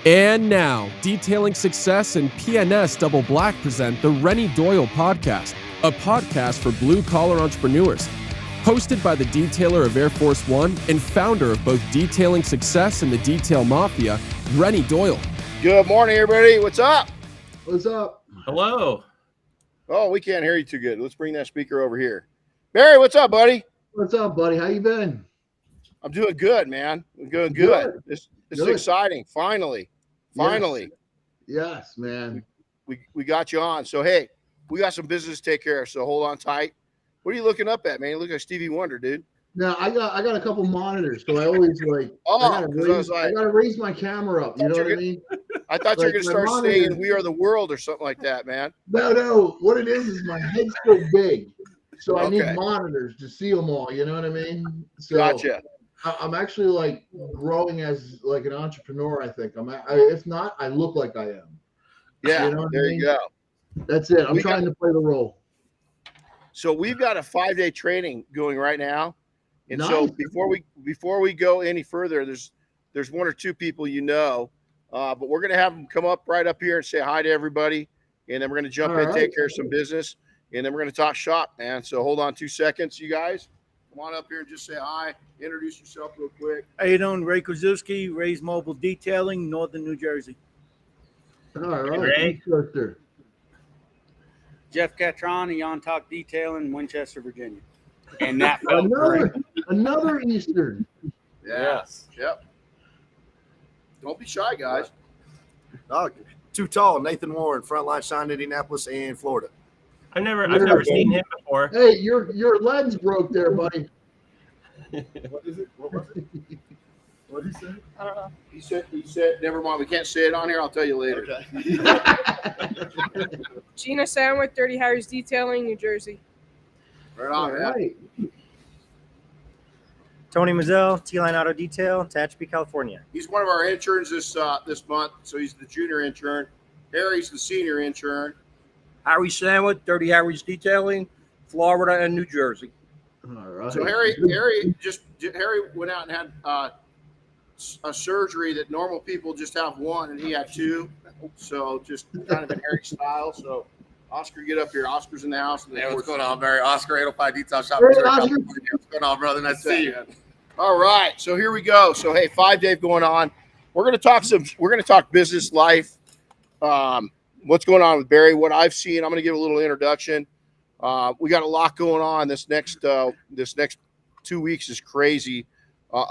And now, Detailing Success and PNS Double Black present the Renny Doyle Podcast, a podcast for blue-collar entrepreneurs. Hosted by the detailer of Air Force One and founder of both Detailing Success and the Detail Mafia, Renny Doyle. Good morning, everybody. What's up? What's up? Hello. Oh, we can't hear you too good. Let's bring that speaker over here. Barry, what's up, buddy? What's up, buddy? How you been? I'm doing good, man. I'm doing good. This is Good. exciting. Finally. Yes, man. We got you on. So, hey, we got some business to take care of, so hold on tight. What are you looking up at, man? You look like Stevie Wonder, dude. Now I got a couple monitors, so I always like. Oh, I gotta raise my camera up. You know what I mean? I thought you were Like going to my start saying "We Are the World" or something like that, man. No. What it is my head's so big, so I need Okay. monitors to see them all. You know what I mean? So Gotcha. I'm actually like growing as like an entrepreneur. I think if not, I look like I am. Yeah, You know what I there mean? you go. That's it. I'm We trying to play the role. So we've got a 5-day training going right now. And so Nice. before we go any further, there's one or two people but we're going to have them come up right up here and say hi to everybody, and then we're going to jump All in, right. take care of some business, and then we're going to talk shop, man. So hold on 2 seconds, you guys. Come on up here and just say hi. Introduce yourself real quick. How you doing? Ray Kraszewski, Ray's Mobile Detailing, Northern New Jersey. All right. Ray. Sister. Jeff Catron, Yon Talk Detailing, Winchester, Virginia. And that felt great. Another Eastern. Yes. Yep. Don't be shy, guys. Oh, too tall. Nathan Warren, Frontline Shine, Indianapolis, and Florida. I've never seen him before. Hey, your lens broke there, buddy. What is it? What was it? What did he say? I don't know. He said, never mind. We can't say it on here. I'll tell you later. Okay. Gina Sandwich, Dirty Harry's Detailing, New Jersey. Right All on, man. right. Tony Mazzell, T-Line Auto Detail, Tehachapi, California. He's one of our interns this month, so he's the junior intern. Harry's the senior intern. Harry Sandwich, Dirty Harry's Detailing, Florida and New Jersey. All right. So Harry went out and had a surgery that normal people just have one, and he had two. So just kind of in Harry style. So Oscar, get up here. Oscar's in the house. And Hey, what's going on, Barry? Oscar, 805 Detail Shop. Hey, Oscar. What's going on, brother? Nice to see you. All right, so here we go. So hey, 5-day going on. We're gonna talk business life. What's going on with Barry? What I've seen. I'm gonna give a little introduction. We got a lot going on. This next 2 weeks is crazy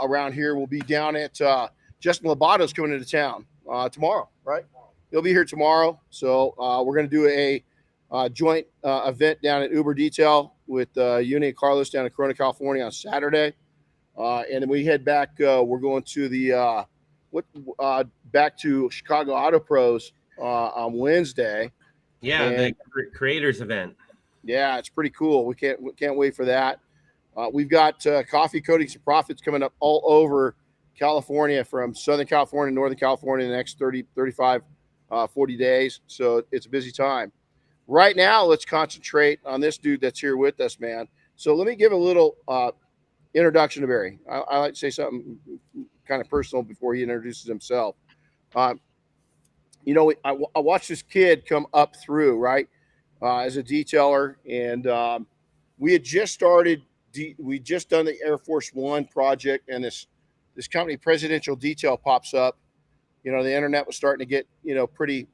around here. We'll be down at Justin Labato's coming into town tomorrow, right? He'll be here tomorrow. So we're gonna do a joint event down at Uber Detail with Uni and Carlos down in Corona, California on Saturday. And then we head back. We're going to the back to Chicago Auto Pros on Wednesday. Yeah, And- the creators event. Yeah, it's pretty cool. We can't wait for that. We've got coffee coatings and profits coming up all over California, from Southern California, Northern California, in the next 30, 35, 40 days. So it's a busy time. Right now, let's concentrate on this dude that's here with us, man. So let me give a little introduction to Barry. I like to say something kind of personal before he introduces himself. I watched this kid come up through, right, as a detailer, and we had just started. We just done the Air Force One project, and this company, Presidential Detail, pops up. The internet was starting to get pretty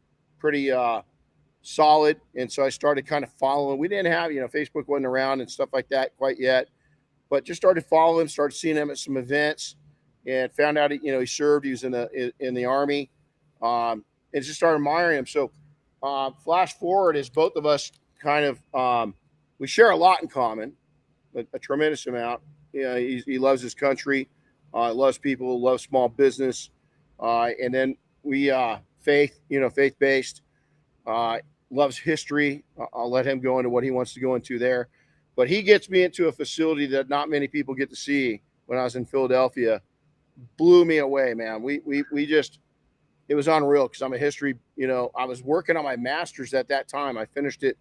solid, and so I started kind of following. We didn't have Facebook wasn't around and stuff like that quite yet, but just started following him, started seeing him at some events, and found out he served. He was in the Army, and just started admiring him. So flash forward, as both of us kind of we share a lot in common, a tremendous amount. He loves his country, loves people, loves small business, and then we faith-based, loves history. I'll let him go into what he wants to go into there, but he gets me into a facility that not many people get to see. When I was in Philadelphia, blew me away, man. We just, it was unreal, because I'm a history. I was working on my master's at that time. I finished it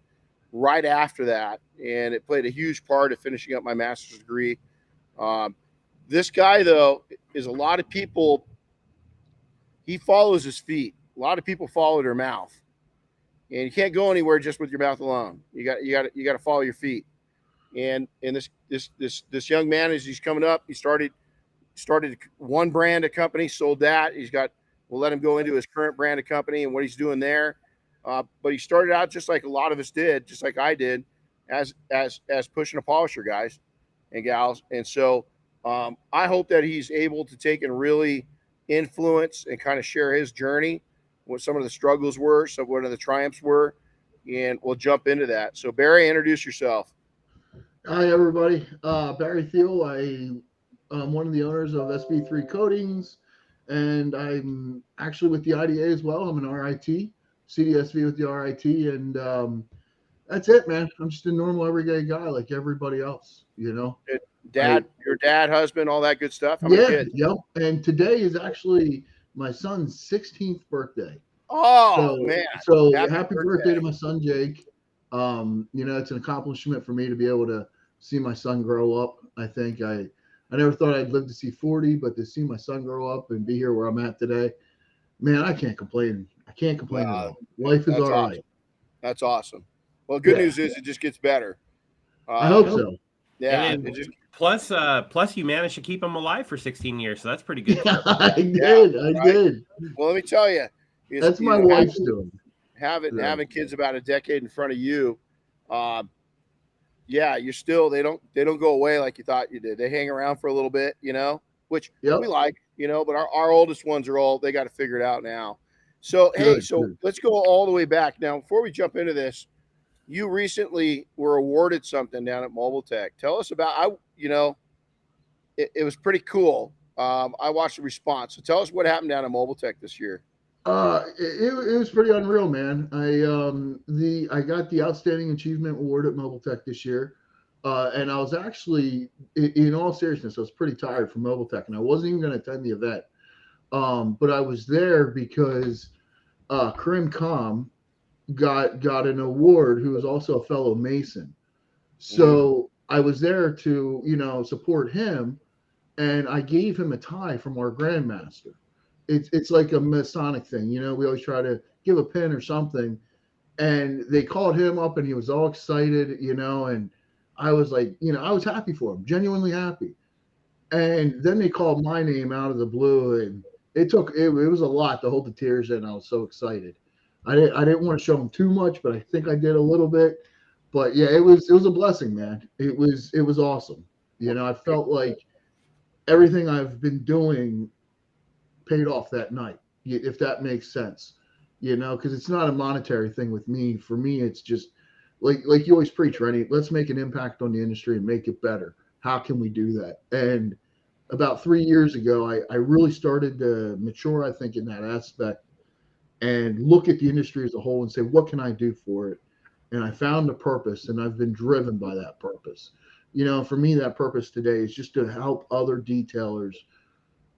right after that, and it played a huge part of finishing up my master's degree. This guy, though, is a lot of people he follows his feet. A lot of people follow their mouth, and you can't go anywhere just with your mouth alone. You got to follow your feet. And this young man, as he's coming up, he started one brand of company, sold that. We'll let him go into his current brand of company and what he's doing there. But he started out just like a lot of us did, just like I did, as pushing a polisher, guys and gals. And so I hope that he's able to take and really influence and kind of share his journey, what some of the struggles were, some what the triumphs were, and we'll jump into that. So Barry, introduce yourself. Hi, everybody. Barry Theal. I'm one of the owners of SB3 Coatings, and I'm actually with the IDA as well. I'm an RIT, CDSV with the RIT, and that's it, man. I'm just a normal, everyday guy like everybody else, you know. Your dad, husband, all that good stuff. How many kids? Yep. And today is actually my son's 16th birthday. Oh, man. So happy birthday to my son, Jake. It's an accomplishment for me to be able to see my son grow up. I think I never thought I'd live to see 40, but to see my son grow up and be here where I'm at today, man, I can't complain. At all. Life is all right. Awesome. That's awesome. Well, good news is it just gets better. I hope so. Yeah. Plus, you managed to keep him alive for 16 years, so that's pretty good. I did. Well, let me tell you, that's my wife's doing. Having kids about a decade in front of you, you're still they don't go away like you thought you did. They hang around for a little bit, which we like, but our oldest ones are all, they got to figure it out now. So let's go all the way back now. Before we jump into this, you recently were awarded something down at Mobile Tech. Tell us about, it was pretty cool. I watched the response. So tell us what happened down at Mobile Tech this year. It was pretty unreal, man. I got the Outstanding Achievement Award at Mobile Tech this year. And I was actually, in all seriousness, I was pretty tired from Mobile Tech, and I wasn't even going to attend the event. But I was there because Karim Khan got an award, who was also a fellow Mason. So I was there to, support him, and I gave him a tie from our Grandmaster. It's like a Masonic thing, we always try to give a pin or something. And they called him up, and he was all excited, and I was like, I was happy for him, genuinely happy. And then they called my name out of the blue, and it was a lot to hold the tears in. I was so excited. I didn't want to show him too much, but I think I did a little bit. But yeah, it was a blessing, man. It was awesome. I felt like everything I've been doing paid off that night, if that makes sense, because it's not a monetary thing with me. For me, it's just like you always preach, Renny, let's make an impact on the industry and make it better. How can we do that? And about 3 years ago, I really started to mature, I think, in that aspect, and look at the industry as a whole and say, what can I do for it? And I found a purpose, and I've been driven by that purpose. For me, that purpose today is just to help other detailers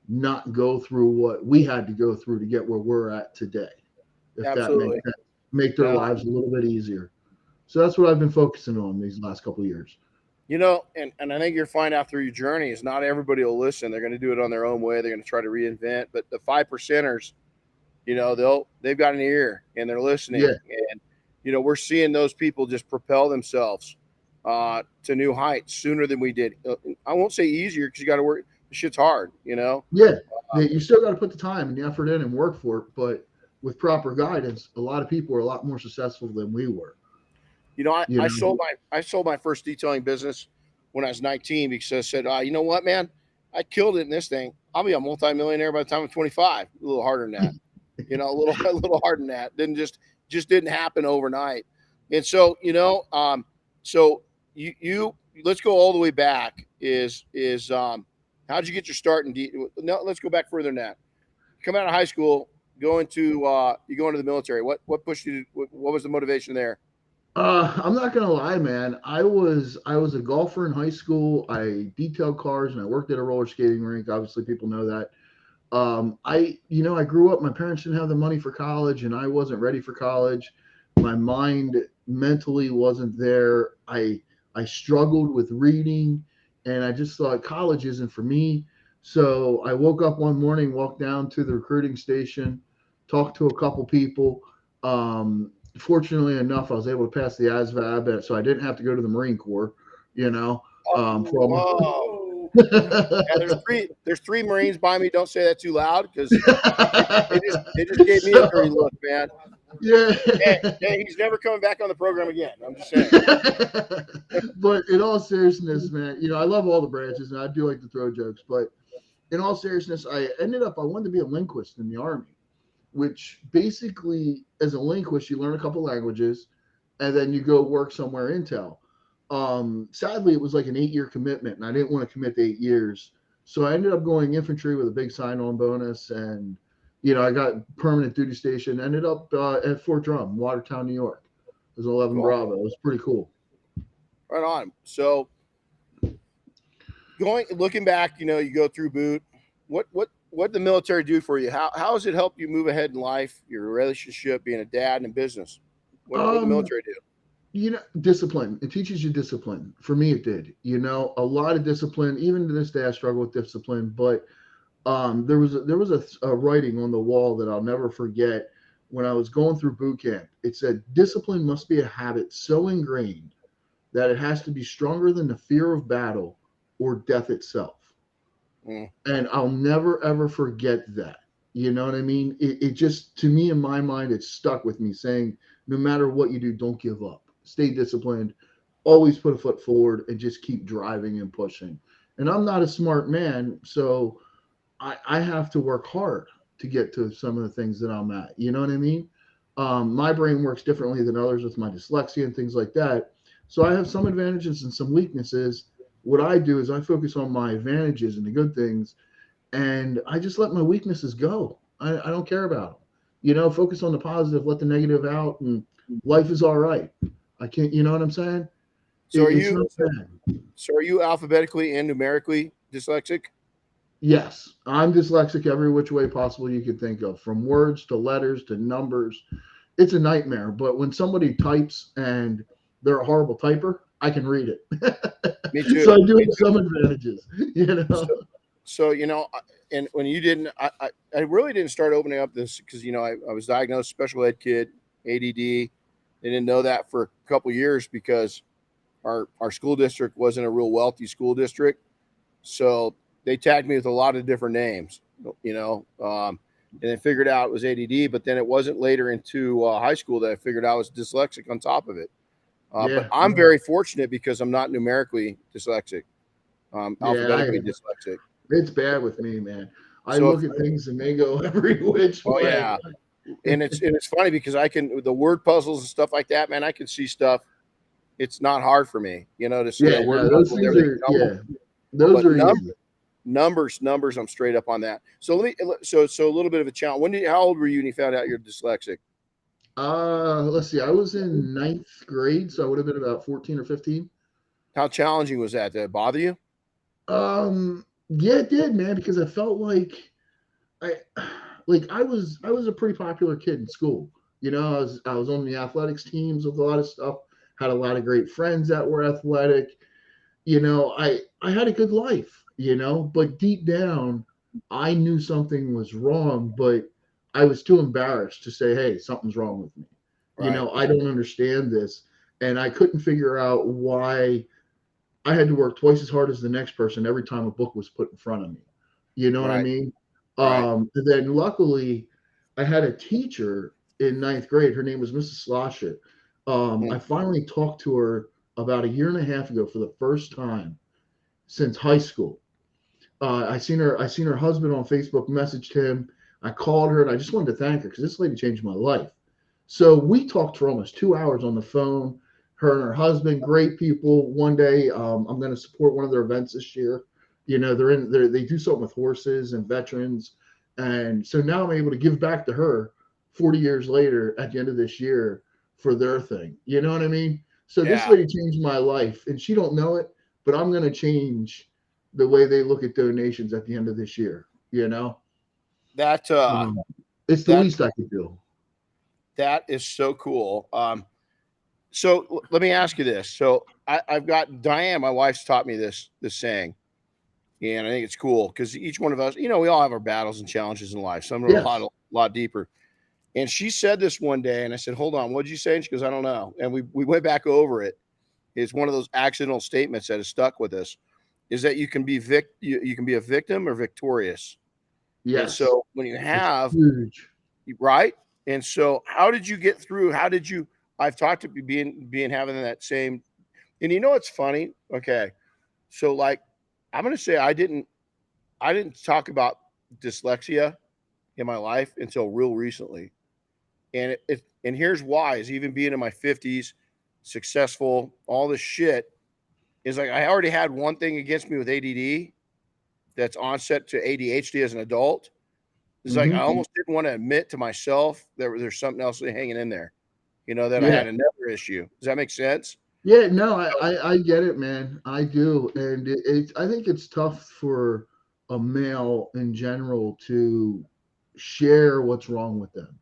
not go through what we had to go through to get where we're at today. If Absolutely. That makes sense. Make their lives a little bit easier. So that's what I've been focusing on these last couple of years. And I think you'll find out through your journey is not everybody will listen. They're going to do it on their own way. They're going to try to reinvent. But the 5%ers, they've got an ear and they're listening. Yeah. And, we're seeing those people just propel themselves to new heights sooner than we did. I won't say easier, because you got to work. The shit's hard, Yeah. You still got to put the time and the effort in and work for it. But with proper guidance, a lot of people are a lot more successful than we were. I sold my first detailing business when I was 19, because I said, you know what, man, I killed it in this thing. I'll be a multimillionaire by the time I'm 25. A little harder than that, a little harder than that. Just didn't happen overnight. And so, so you let's go all the way back. How'd you get your start in no, let's go back further than that. Come out of high school, you go into the military. What pushed you? What was the motivation there? I'm not gonna lie, man. I was a golfer in high school. I detailed cars, and I worked at a roller skating rink. Obviously, people know that. I grew up. My parents didn't have the money for college, and I wasn't ready for college. My mind mentally wasn't there. I struggled with reading, and I just thought college isn't for me. So I woke up one morning, walked down to the recruiting station, talked to a couple people. Fortunately enough, I was able to pass the ASVAB, so I didn't have to go to the Marine Corps, Whoa. Yeah, there's three Marines by me. Don't say that too loud because they just gave me a dirty look, man. Yeah. Hey, he's never coming back on the program again. I'm just saying. But in all seriousness, man, I love all the branches and I do like to throw jokes, but in all seriousness, I wanted to be a linguist in the Army, which basically, as a linguist, you learn a couple languages and then you go work somewhere intel. Sadly, it was like an 8-year commitment and I didn't want to commit to 8 years. So I ended up going infantry with a big sign-on bonus and, I got permanent duty station, ended up at Fort Drum, Watertown, New York. It was 11 Bravo. It was pretty cool. Right on. So looking back, you go through boot. What did the military do for you? How has it helped you move ahead in life, your relationship, being a dad, and business? What did the military do? Discipline. It teaches you discipline. For me, it did. A lot of discipline. Even to this day, I struggle with discipline. But there was a writing on the wall that I'll never forget when I was going through boot camp. It said, "Discipline must be a habit so ingrained that it has to be stronger than the fear of battle or death itself." And I'll never, ever forget that. You know what I mean? It just, to me, in my mind, it stuck with me saying, no matter what you do, don't give up. Stay disciplined. Always put a foot forward and just keep driving and pushing. And I'm not a smart man, so I have to work hard to get to some of the things that I'm at. You know what I mean? My brain works differently than others with my dyslexia and things like that. So I have some advantages and some weaknesses. What I do is I focus on my advantages and the good things, and I just let my weaknesses go. I don't care about them. Focus on the positive, let the negative out, and life is all right. I can't, you know what I'm saying? So are you alphabetically and numerically dyslexic? Yes, I'm dyslexic every which way possible you could think of, from words to letters to numbers. It's a nightmare. But when somebody types and they're a horrible typer, I can read it. Me too. So I do have some advantages, So and when you didn't, I really didn't start opening up this because I was diagnosed special ed kid, ADD. They didn't know that for a couple of years because our school district wasn't a real wealthy school district, so they tagged me with a lot of different names, and then figured out it was ADD. But then it wasn't later into high school that I figured out I was dyslexic on top of it. But I'm very fortunate because I'm not numerically dyslexic. Alphabetically dyslexic. It's bad with me, man. I look at things and they go every which way. Yeah. And it's funny because I can, the word puzzles and stuff like that, man, I can see stuff. It's not hard for me, to see a word puzzle. Those are easy. Numbers, I'm straight up on that. So so a little bit of a challenge. How old were you when you found out you're dyslexic? Let's see. I was in 9th grade, so I would have been about 14 or 15. How challenging was that? Did it bother you? Yeah, it did, man, because I felt like I was a pretty popular kid in school. I was on the athletics teams with a lot of stuff, had a lot of great friends that were athletic. I had a good life, but deep down I knew something was wrong, but I was too embarrassed to say, hey, something's wrong with me. Right. I don't understand this. And I couldn't figure out why I had to work twice as hard as the next person every time a book was put in front of me. You know what I mean? And then luckily I had a teacher in 9th grade. Her name was Mrs. Slosher. I finally talked to her about a year and a half ago for the first time since high school. I seen her husband on Facebook, messaged him. I called her and I just wanted to thank her because this lady changed my life. So we talked for almost 2 hours on the phone. Her and her husband, great people. One day, I'm going to support one of their events this year. They do something with horses and veterans. And so now I'm able to give back to her 40 years later at the end of this year for their thing. You know what I mean? So this lady changed my life and she don't know it, but I'm going to change the way they look at donations at the end of this year. It's the least I could do. That is so cool. So let me ask you this. So I've got Diane, my wife's taught me this saying. And I think it's cool because each one of us, we all have our battles and challenges in life. Some are a lot deeper. And she said this one day, and I said, hold on, what'd you say? And she goes, I don't know. And we went back over it. It's one of those accidental statements that has stuck with us, is that you can be you can be a victim or victorious. Yes. And so when you have, huge. Right. And so how did you get through? I've talked to being having that same, and it's funny. Okay. So like, I'm going to say I didn't talk about dyslexia in my life until real recently. And and here's why, is even being in my 50s, successful, all this shit is like, I already had one thing against me with ADD that's onset to ADHD as an adult. It's like, I almost didn't want to admit to myself that there's something else hanging in there, that I had another issue. Does that make sense? Yeah, no, I get it, man. I do. And I think it's tough for a male in general to share what's wrong with them,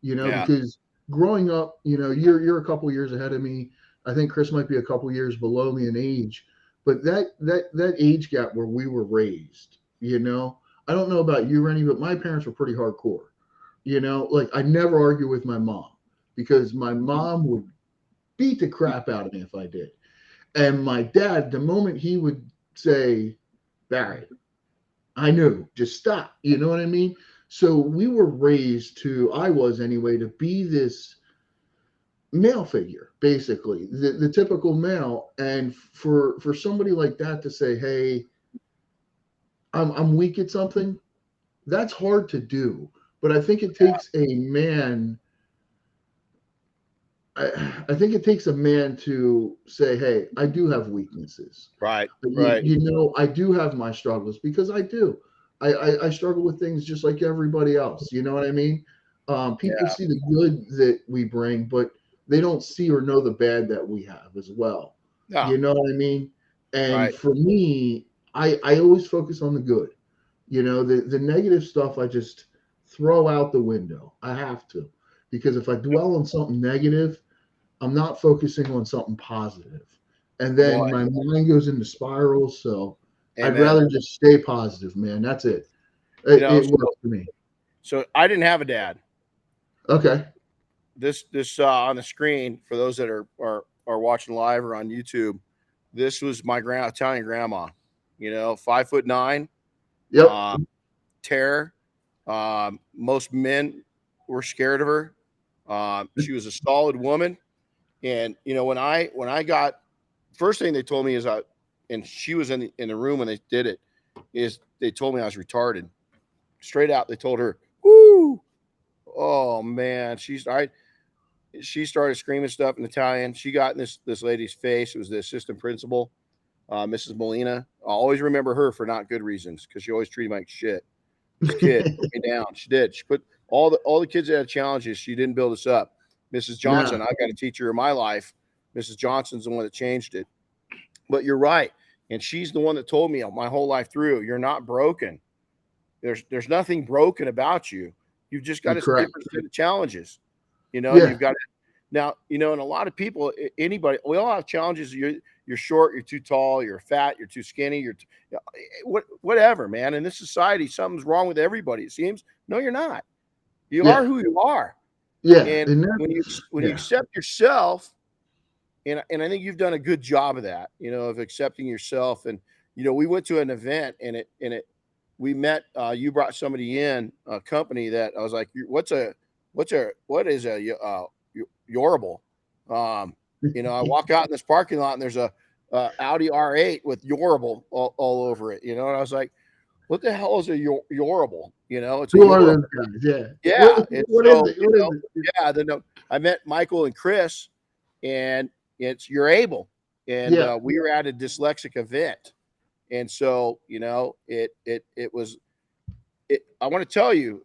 because growing up, you're a couple years ahead of me. I think Chris might be a couple years below me in age, but that age gap where we were raised, I don't know about you, Renny, but my parents were pretty hardcore. Like I never argue with my mom because my mom would beat the crap out of me if I did. And my dad, the moment he would say, Barry, I knew, just stop. You know what I mean? So we were raised I was anyway, to be this male figure, basically, the typical male. And for somebody like that to say, hey, I'm weak at something, that's hard to do. But I think it takes a man. I think it takes a man to say, hey, I do have weaknesses. Right. I do have my struggles, because I do. I struggle with things just like everybody else. You know what I mean? People see the good that we bring, but they don't see or know the bad that we have as well. Yeah. You know what I mean? And for me, I always focus on the good. The negative stuff I just throw out the window. I have to, because if I dwell on something negative, I'm not focusing on something positive. And then my mind goes into spirals. So I'd rather just stay positive, man. That's it. It works for me. So I didn't have a dad. Okay. This on the screen, for those that are watching live or on YouTube, this was my Italian grandma, 5'9". Yep. Terror. Most men were scared of her. She was a solid woman. And, when I got, first thing they told me is, and she was in the room when they did it, is they told me I was retarded. Straight out, they told her, whoo, oh man, she started screaming stuff in Italian. She got in this lady's face. It was the assistant principal, Mrs. Molina. I'll always remember her for not good reasons, because she always treated me like shit. This kid put me down. She did. She put all the kids that had challenges. She didn't build us up. Mrs. Johnson, I've got a teacher in my life. Mrs. Johnson's the one that changed it. But you're right. And she's the one that told me my whole life through, you're not broken. There's nothing broken about you. You've just got a different set of challenges. You've got it. Now, and a lot of people, anybody, we all have challenges. You're short, you're too tall, you're fat, you're too skinny, whatever, man. In this society, something's wrong with everybody, it seems. No, you're not. You are who you are. Yeah. And when you accept yourself, and I think you've done a good job of that, of accepting yourself. And, we went to an event and we met, you brought somebody in, a company that I was like, what is a Yorable? I walk out in this parking lot and there's a Audi R8 with Yorable all over it, and I was like, what the hell is a Yorable? It's who are those guys? Yeah. What is it? Yeah. Then I met Michael and Chris, and it's You're Able, and we were at a dyslexic event, and so it was. I want to tell you,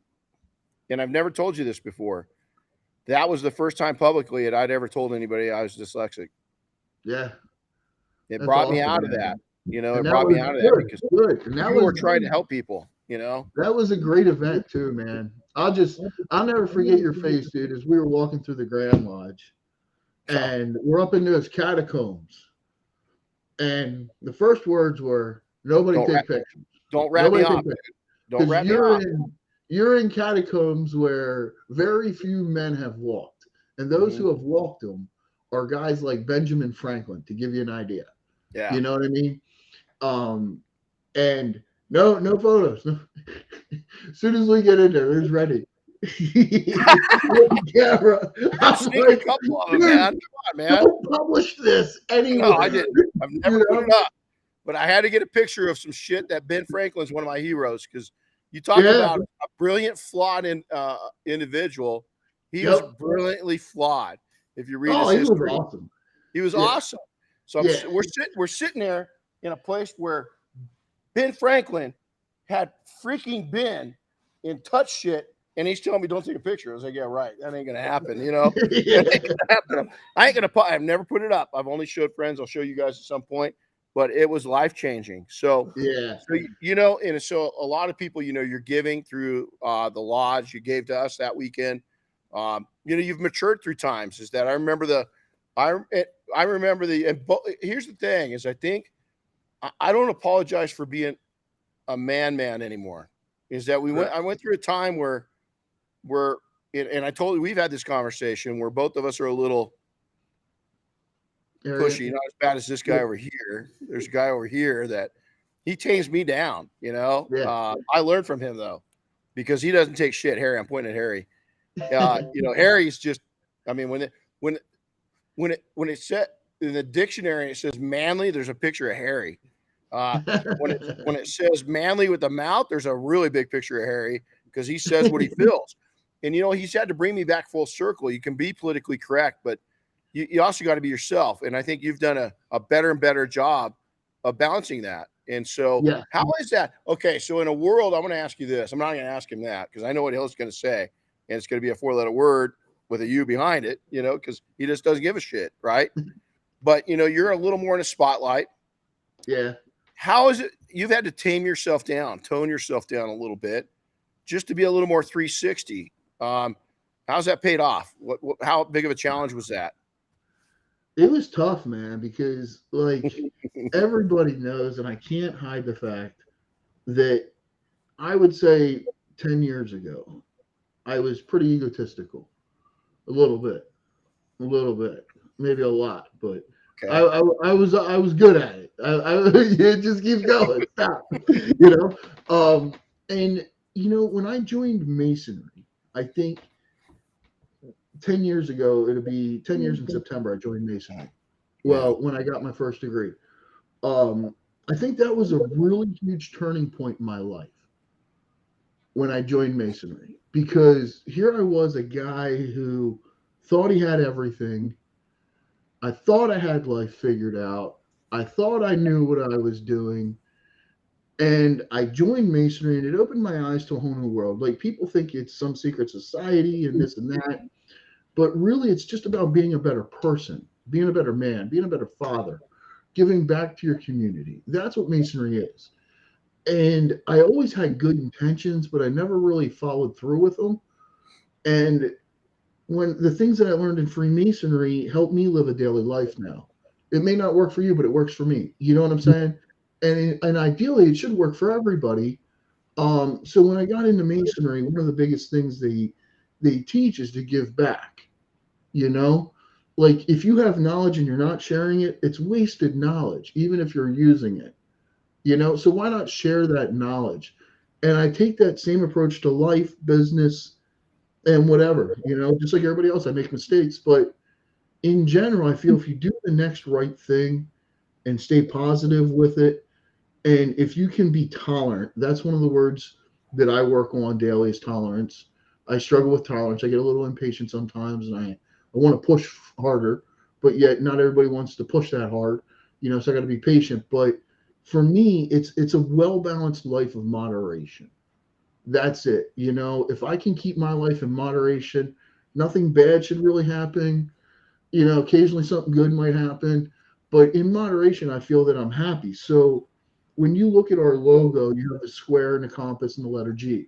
and I've never told you this before. That was the first time publicly that I'd ever told anybody I was dyslexic. Yeah. It brought me out of that. It brought me out of that because we were trying to help people, That was a great event too, man. I'll never forget your face, dude, as we were walking through the Grand Lodge and we're up into those catacombs. And the first words were, Nobody Don't take rat- pictures. Don't rat me Nobody off. take Dude. pictures. Don't rat me You're off. you're in catacombs where very few men have walked, and those who have walked them are guys like Benjamin Franklin, to give you an idea. Yeah. You know what I mean? And no photos. No. As soon as we get in there's Renny. Camera. I've seen a couple of them, man. Come on, man. Don't publish this anywhere. No, I didn't. I've never put it up. But I had to get a picture of some shit that Ben Franklin's one of my heroes, because you talk about a brilliant, flawed individual. He was brilliantly flawed. If you read his history, he was awesome. So we're sitting there in a place where Ben Franklin had freaking been in touch shit, and he's telling me don't take a picture. I was like, yeah, right. That ain't gonna happen, you know. That ain't gonna happen. I ain't gonna. I've never put it up. I've only showed friends. I'll show you guys at some point. But it was life changing. So you know, and so a lot of people, you know, you're giving through the lodge. You gave to us that weekend. You know, you've matured through times. Is that I remember and here's the thing: is I think I don't apologize for being a man anymore. Is that I went through a time where and I told you we've had this conversation where both of us are a little pushy, not as bad as this guy over here. There's a guy over here that he tames me down, you know. I learned from him though, because he doesn't take shit. Harry, I'm pointing at Harry. You know, Harry's just, I mean, when it said in the dictionary it says manly, there's a picture of Harry. When it says manly with the mouth, there's a really big picture of Harry, because he says what he feels. And you know, he's had to bring me back full circle. You can be politically correct, but you also got to be yourself. And I think you've done a better and better job of balancing that. And so how is that? Okay. So in a world, I'm going to ask you this. I'm not going to ask him that, because I know what he's going to say. And it's going to be a 4-letter word with a U behind it, you know, because he just doesn't give a shit. Right. But, you know, you're a little more in the spotlight. Yeah. How is it? You've had to tone yourself down a little bit just to be a little more 360. How's that paid off? How big of a challenge was that? It was tough, man, because like everybody knows, and I can't hide the fact that I would say 10 years ago, I was pretty egotistical, a little bit, maybe a lot, but I was good at it. It just keeps going. Stop, you know. And you know, when I joined Masonry, I think 10 years ago, it'll be 10 years in September, I joined Masonry. Well, when I got my first degree. I think that was a really huge turning point in my life when I joined Masonry, because here I was, a guy who thought he had everything. I thought I had life figured out. I thought I knew what I was doing. And I joined Masonry, and it opened my eyes to a whole new world. Like, people think it's some secret society and this and that. But really, it's just about being a better person, being a better man, being a better father, giving back to your community. That's what Masonry is. And I always had good intentions, but I never really followed through with them. And when the things that I learned in Freemasonry helped me live a daily life now. It may not work for you, but it works for me. You know what I'm saying? And ideally, it should work for everybody. So when I got into Masonry, one of the biggest things they teach is to give back. You know, like if you have knowledge and you're not sharing it, it's wasted knowledge, even if you're using it. You know, so why not share that knowledge? And I take that same approach to life, business, and whatever. You know, just like everybody else, I make mistakes, but in general, I feel if you do the next right thing and stay positive with it, and if you can be tolerant, that's one of the words that I work on daily is tolerance. I struggle with tolerance. I get a little impatient sometimes, and I want to push harder, but yet not everybody wants to push that hard, you know, so I got to be patient. But for me, it's a well-balanced life of moderation. That's it. You know, if I can keep my life in moderation, nothing bad should really happen. You know, occasionally something good might happen, but in moderation, I feel that I'm happy. So when you look at our logo, you have the square and the compass and the letter G.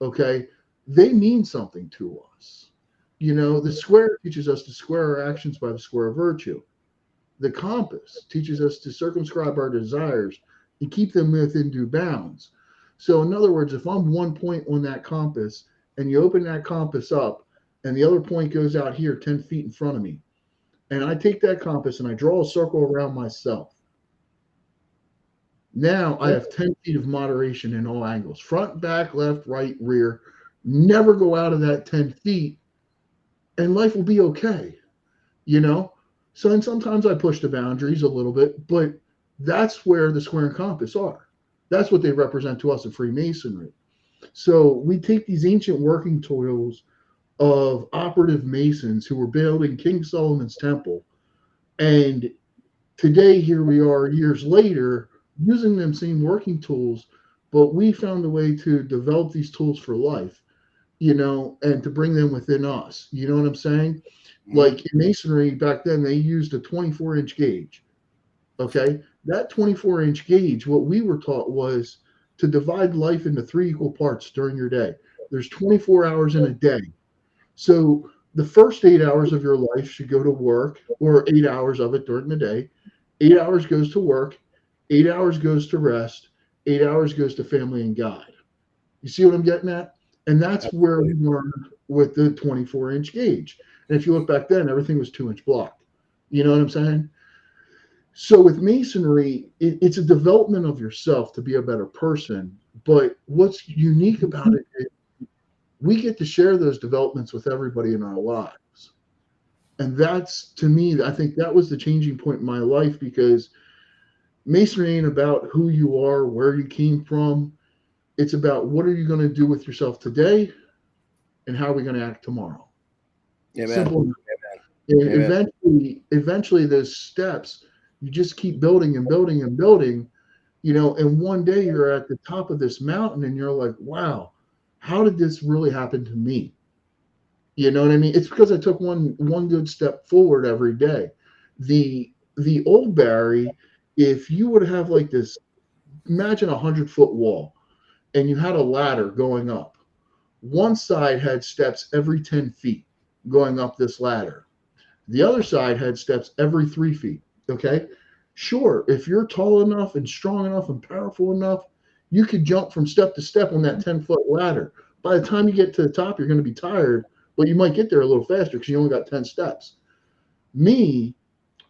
Okay. They mean something to us. You know, the square teaches us to square our actions by the square of virtue. The compass teaches us to circumscribe our desires and keep them within due bounds. So in other words, if I'm 1 point on that compass and you open that compass up and the other point goes out here 10 feet in front of me, and I take that compass and I draw a circle around myself, now I have 10 feet of moderation in all angles, front, back, left, right, rear. Never go out of that 10 feet and life will be okay, So then sometimes I push the boundaries a little bit, but that's where the square and compass are. That's what they represent to us in Freemasonry. So we take these ancient working tools of operative masons who were building King Solomon's temple, and today here we are years later using them same working tools, but we found a way to develop these tools for life, and to bring them within us. You know what I'm saying? Like in masonry back then, they used a 24-inch gauge. Okay. That 24-inch gauge, what we were taught was to divide life into 3 equal parts during your day. There's 24 hours in a day. So the first 8 hours of your life should go to work, or 8 hours of it during the day. 8 hours goes to work. 8 hours goes to rest. 8 hours goes to family and God. You see what I'm getting at? And that's where we learned with the 24-inch gauge. And if you look back then, everything was 2-inch block. You know what I'm saying? So with masonry, it's a development of yourself to be a better person. But what's unique about it is we get to share those developments with everybody in our lives. And that's, to me, I think that was the changing point in my life, because masonry ain't about who you are, where you came from. It's about what are you going to do with yourself today and how are we going to act tomorrow. Amen. Simple. And eventually those steps, you just keep building and building and building, and one day you're at the top of this mountain and you're like, wow, how did this really happen to me? You know what I mean? It's because I took one good step forward every day. The old Barry, if you would have like this, imagine a 100-foot wall and you had a ladder going up. One side had steps every 10 feet going up this ladder. The other side had steps every 3 feet. Okay. Sure. If you're tall enough and strong enough and powerful enough, you could jump from step to step on that 10-foot ladder. By the time you get to the top, you're going to be tired, but you might get there a little faster because you only got 10 steps. Me,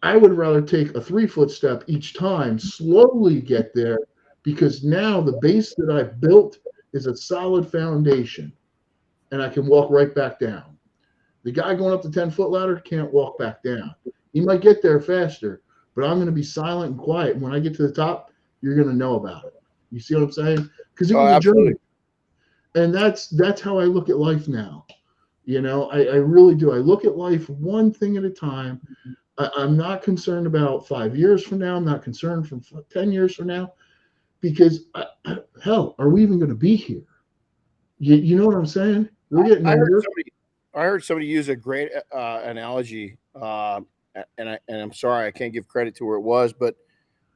I would rather take a 3-foot step each time, slowly get there, because now the base that I've built is a solid foundation and I can walk right back down. The guy going up the 10-foot ladder can't walk back down. He might get there faster, but I'm going to be silent and quiet. And when I get to the top, you're going to know about it. You see what I'm saying? Because it was a journey. And that's how I look at life now. I really do. I look at life one thing at a time. I'm not concerned about 5 years from now. I'm not concerned from 10 years from now, because hell, are we even going to be here? You know what I'm saying? We're getting I heard somebody use a great analogy, and I'm sorry I can't give credit to where it was, but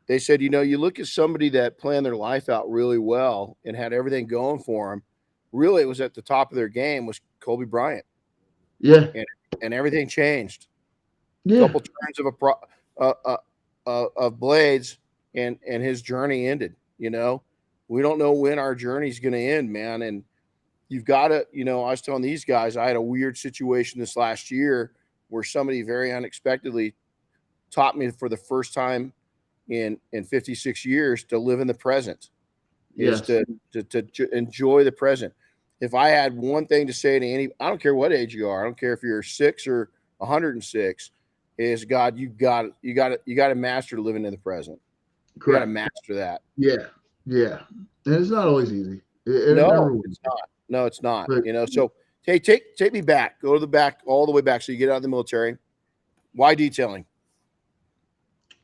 they said, you look at somebody that planned their life out really well and had everything going for them. Really, it was at the top of their game was Kobe Bryant. Yeah, and everything changed. Yeah, a couple turns of blades, and his journey ended. We don't know when our journey's going to end, man. And you've got to, I was telling these guys, I had a weird situation this last year where somebody very unexpectedly taught me for the first time in 56 years to live in the present. Is to enjoy the present. If I had one thing to say to I don't care what age you are, I don't care if you're 6 or 106, is God, you got to master living in the present. Correct. You got to master that. Yeah. And it's not always easy. It's not. No, it's not. But, so hey, take me back. Go to the back, all the way back. So you get out of the military. Why detailing?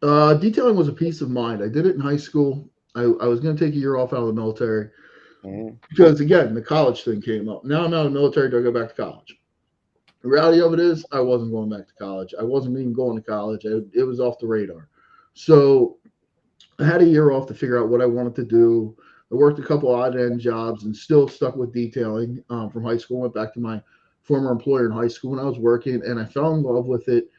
Detailing was a peace of mind. I did it in high school. I was going to take a year off out of the military because, again, the college thing came up. Now I'm out of the military. Do I go back to college? The reality of it is I wasn't going back to college. I wasn't even going to college. It was off the radar. So I had a year off to figure out what I wanted to do. I worked a couple odd-end jobs and still stuck with detailing from high school. Went back to my former employer in high school when I was working, and I fell in love with it.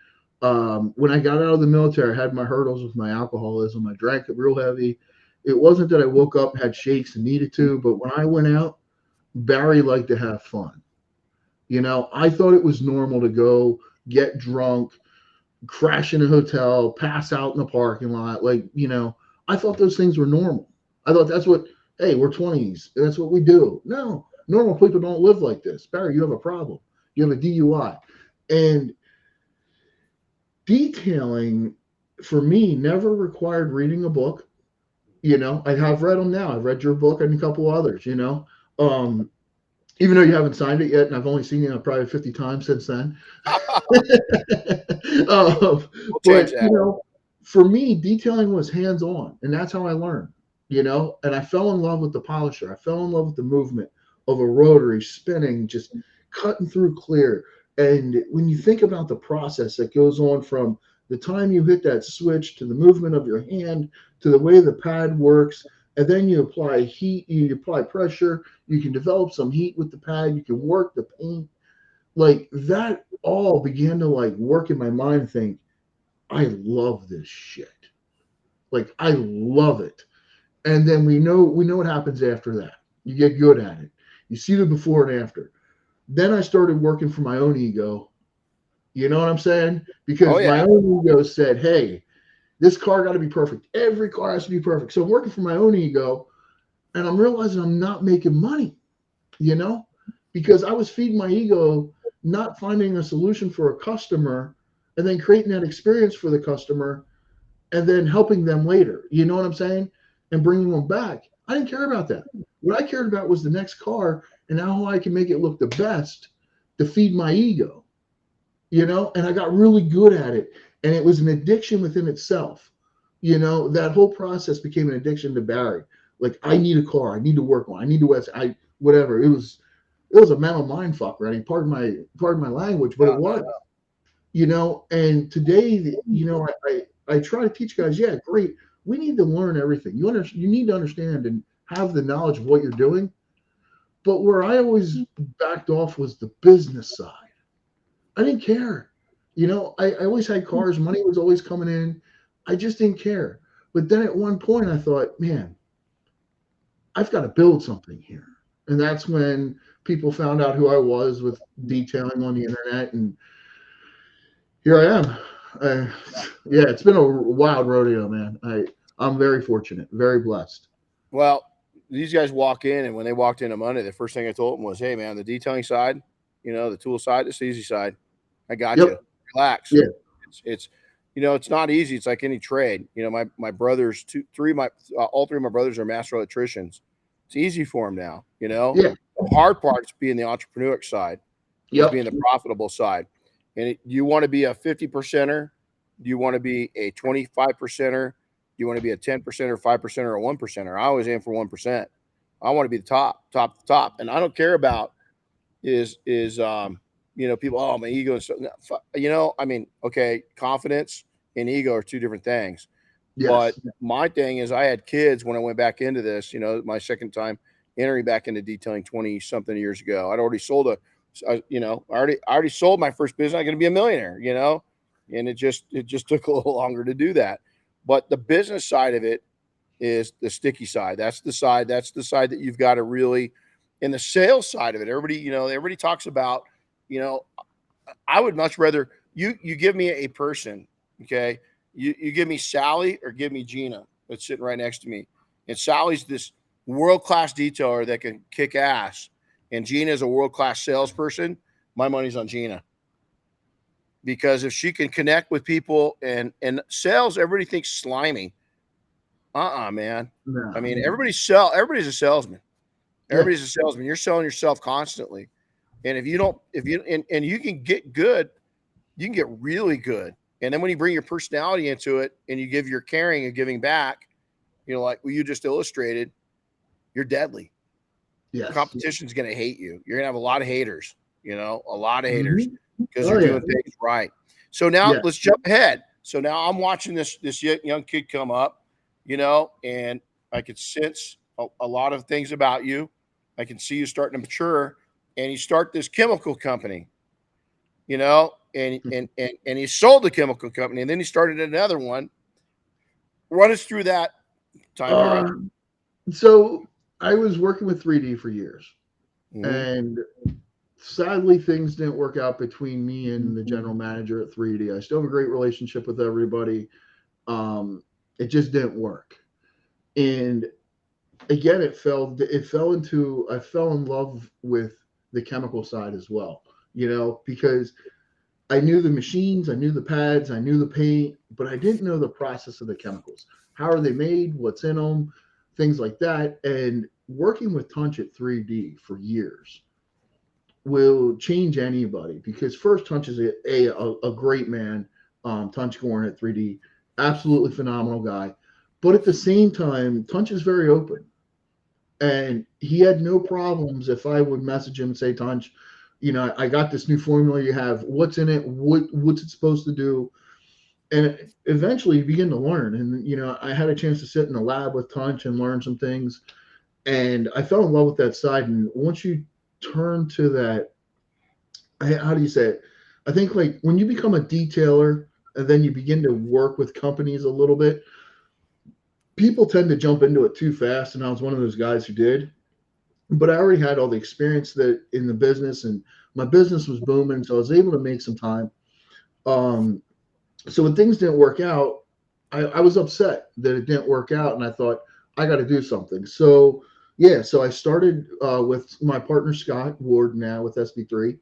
When I got out of the military, I had my hurdles with my alcoholism. I drank it real heavy, It wasn't that I woke up, had shakes and needed to, but when I went out, Barry liked to have fun. I thought it was normal to go get drunk, crash in a hotel, pass out in the parking lot. I thought those things were normal. I thought that's what, hey, we're 20s. That's what we do. No, normal people don't live like this. Barry, you have a problem. You have a DUI. And detailing for me never required reading a book. I have read them now. I've read your book and a couple others, even though you haven't signed it yet, and I've only seen it probably 50 times since then. But for me, detailing was hands-on, and that's how I learned, and I fell in love with the polisher. I fell in love with the movement of a rotary spinning, just cutting through clear. And when you think about the process that goes on from the time you hit that switch to the movement of your hand to the way the pad works, and then you apply heat, you apply pressure, you can develop some heat with the pad, you can work the paint. Like that all began to work in my mind, think, I love this shit. Like I love it. And then we know what happens after that. You get good at it. You see the before and after. Then I started working for my own ego. You know what I'm saying? Because my own ego said, hey, this car got to be perfect. Every car has to be perfect. So I'm working for my own ego, and I'm realizing I'm not making money, because I was feeding my ego, not finding a solution for a customer, and then creating that experience for the customer, and then helping them later. You know what I'm saying? And bringing them back. I didn't care about that. What I cared about was the next car and how I can make it look the best to feed my ego, and I got really good at it. And it was an addiction within itself. That whole process became an addiction to Barry. Like, I need a car. I need to work on. I need to whatever. It was a mental mind fuck, right? Pardon my language, but it was. And today, I try to teach guys, great. We need to learn everything. You need to understand and have the knowledge of what you're doing. But where I always backed off was the business side. I didn't care. I always had cars. Money was always coming in. I just didn't care. But then at one point I thought, man, I've got to build something here. And that's when people found out who I was with detailing on the internet. And here I am. It's been a wild rodeo, man. I'm very fortunate, very blessed. Well, these guys walk in, and when they walked in on Monday, the first thing I told them was, hey, man, the detailing side, the tool side, it's the easy side. I got you. Relax. Yeah. It's it's not easy. It's like any trade. My brothers, all three of my brothers are master electricians. It's easy for them now. The hard part is being the entrepreneur side, being the profitable side. And you want to be a 50%er? Do you want to be a 25%er? Do you want to be a 10% or 5% or a 1%er? I always aim for 1%. I want to be the top. And I don't care about is people, oh, my ego is so, okay, confidence and ego are two different things. Yes. But my thing is, I had kids when I went back into this, my second time entering back into detailing 20 something years ago. I'd already sold I already sold my first business. I'm going to be a millionaire, and it just took a little longer to do that. But the business side of it is the sticky side. That's the side that you've got to really, and the sales side of it, everybody talks about, I would much rather you give me a person. Okay. You give me Sally or give me Gina that's sitting right next to me. And Sally's this world-class detailer that can kick ass. And Gina is a world-class salesperson. My money's on Gina. Because if she can connect with people and sales, everybody thinks slimy. Man. No. I mean, everybody's a salesman. Everybody's a salesman. You're selling yourself constantly. And if you can get good, you can get really good. And then when you bring your personality into it and you give your caring and giving back, like you just illustrated, you're deadly. Yes. The competition's going to hate you. You're going to have a lot of haters, a lot of haters because you're doing things right. So now let's jump ahead. So now I'm watching this young kid come up, and I could sense a lot of things about you. I can see you starting to mature, and you start this chemical company, and he sold the chemical company, and then he started another one. Run us through that So I was working with 3D for years, Mhm. and sadly, things didn't work out between me and the general manager at 3D. I still have a great relationship with everybody. It just didn't work. And again, I fell in love with the chemical side as well, because I knew the machines, I knew the pads, I knew the paint, but I didn't know the process of the chemicals. How are they made? What's in them? Things like that. And working with Tunch at 3D for years will change anybody, because first, Tunch is a great man. Tunch Gorn at 3D, absolutely phenomenal guy. But at the same time, Tunch is very open. And he had no problems if I would message him and say, Tunch, I got this new formula you have. What's in it? What's it supposed to do? And eventually you begin to learn. And, I had a chance to sit in the lab with Tunch and learn some things. And I fell in love with that side. And once you turn to that, how do you say it? I think like when you become a detailer and then you begin to work with companies a little bit, people tend to jump into it too fast. And I was one of those guys who did. But I already had all the experience that in the business, and my business was booming, so I was able to make some time. So when things didn't work out, I was upset that it didn't work out, and I thought I got to do something. So I started with my partner Scott Ward now with SB3.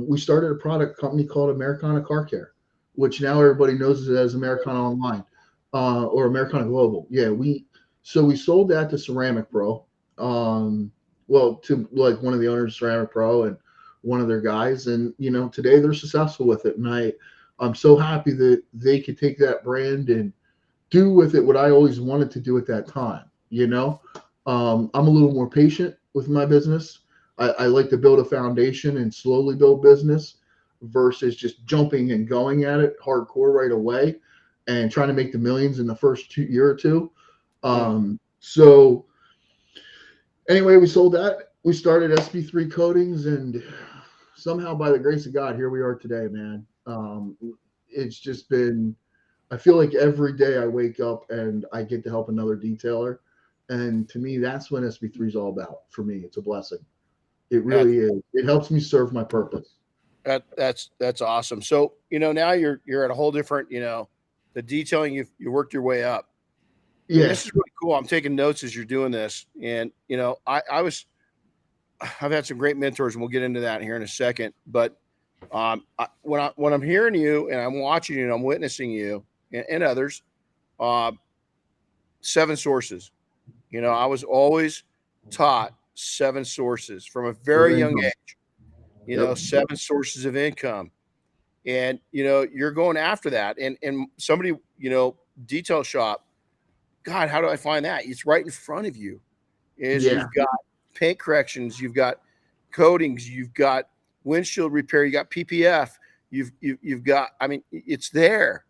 We started a product company called Americana Car Care, which now everybody knows it as Americana Online or Americana Global. Yeah, we sold that to Ceramic Pro. To like one of the owners of Ceramic Pro and one of their guys, and today they're successful with it, and I'm so happy that they could take that brand and do with it what I always wanted to do at that time. I'm a little more patient with my business. I like to build a foundation and slowly build business versus just jumping and going at it hardcore right away and trying to make the millions in the first year or two. So anyway, we sold that. We started SB3 Coatings, and somehow, by the grace of God, here we are today, man. It's just been, I feel like every day I wake up and I get to help another detailer. And to me, that's what SB3 is all about. For me, it's a blessing. It really is. It helps me serve my purpose. That's awesome. So, now you're at a whole different, the detailing, you worked your way up. Yeah. And this is really cool. I'm taking notes as you're doing this. And, I've had some great mentors, and we'll get into that here in a second. But when I'm hearing you and I'm watching you and I'm witnessing you and others, 7 sources. I was always taught 7 sources from a very young age. 7 sources of income, and you're going after that. And somebody, detail shop. God, how do I find that? It's right in front of you. You've got paint corrections, you've got coatings, you've got windshield repair, you got PPF, you've got, it's there.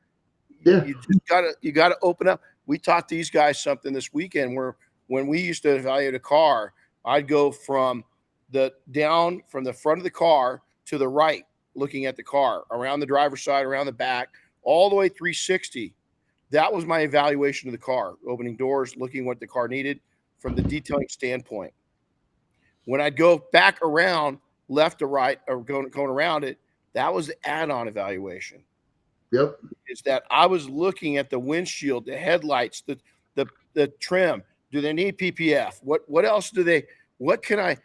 Yeah. You gotta open up. We taught these guys something this weekend where when we used to evaluate a car, I'd go from the front of the car to the right, looking at the car, around the driver's side, around the back, all the way 360. That was my evaluation of the car, opening doors, looking what the car needed from the detailing standpoint. When I'd go back around left to right or going around it, that was the add-on evaluation. Yep. Is that I was looking at the windshield, the headlights, the trim. Do they need PPF? What else do they? What can I?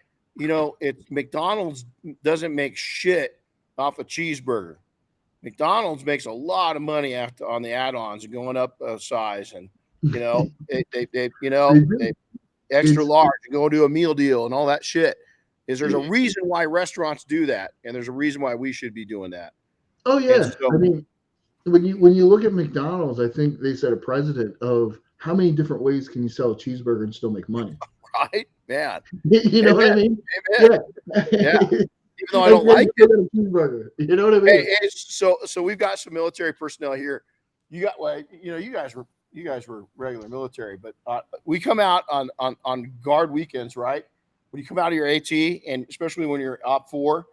McDonald's doesn't make shit off a cheeseburger. McDonald's makes a lot of money on the add-ons and going up size, and they extra large and go do a meal deal and all that shit. There's a reason why restaurants do that, and there's a reason why we should be doing that. Oh yeah, when you look at McDonald's, I think they set a precedent of how many different ways can you sell a cheeseburger and still make money. Right, man. You know what I mean? Amen. Yeah. Even though I don't like it. A cheeseburger. You know what I mean? Hey, so we've got some military personnel here. You guys were regular military, but we come out on guard weekends, right? When you come out of your AT, and especially when you're op 4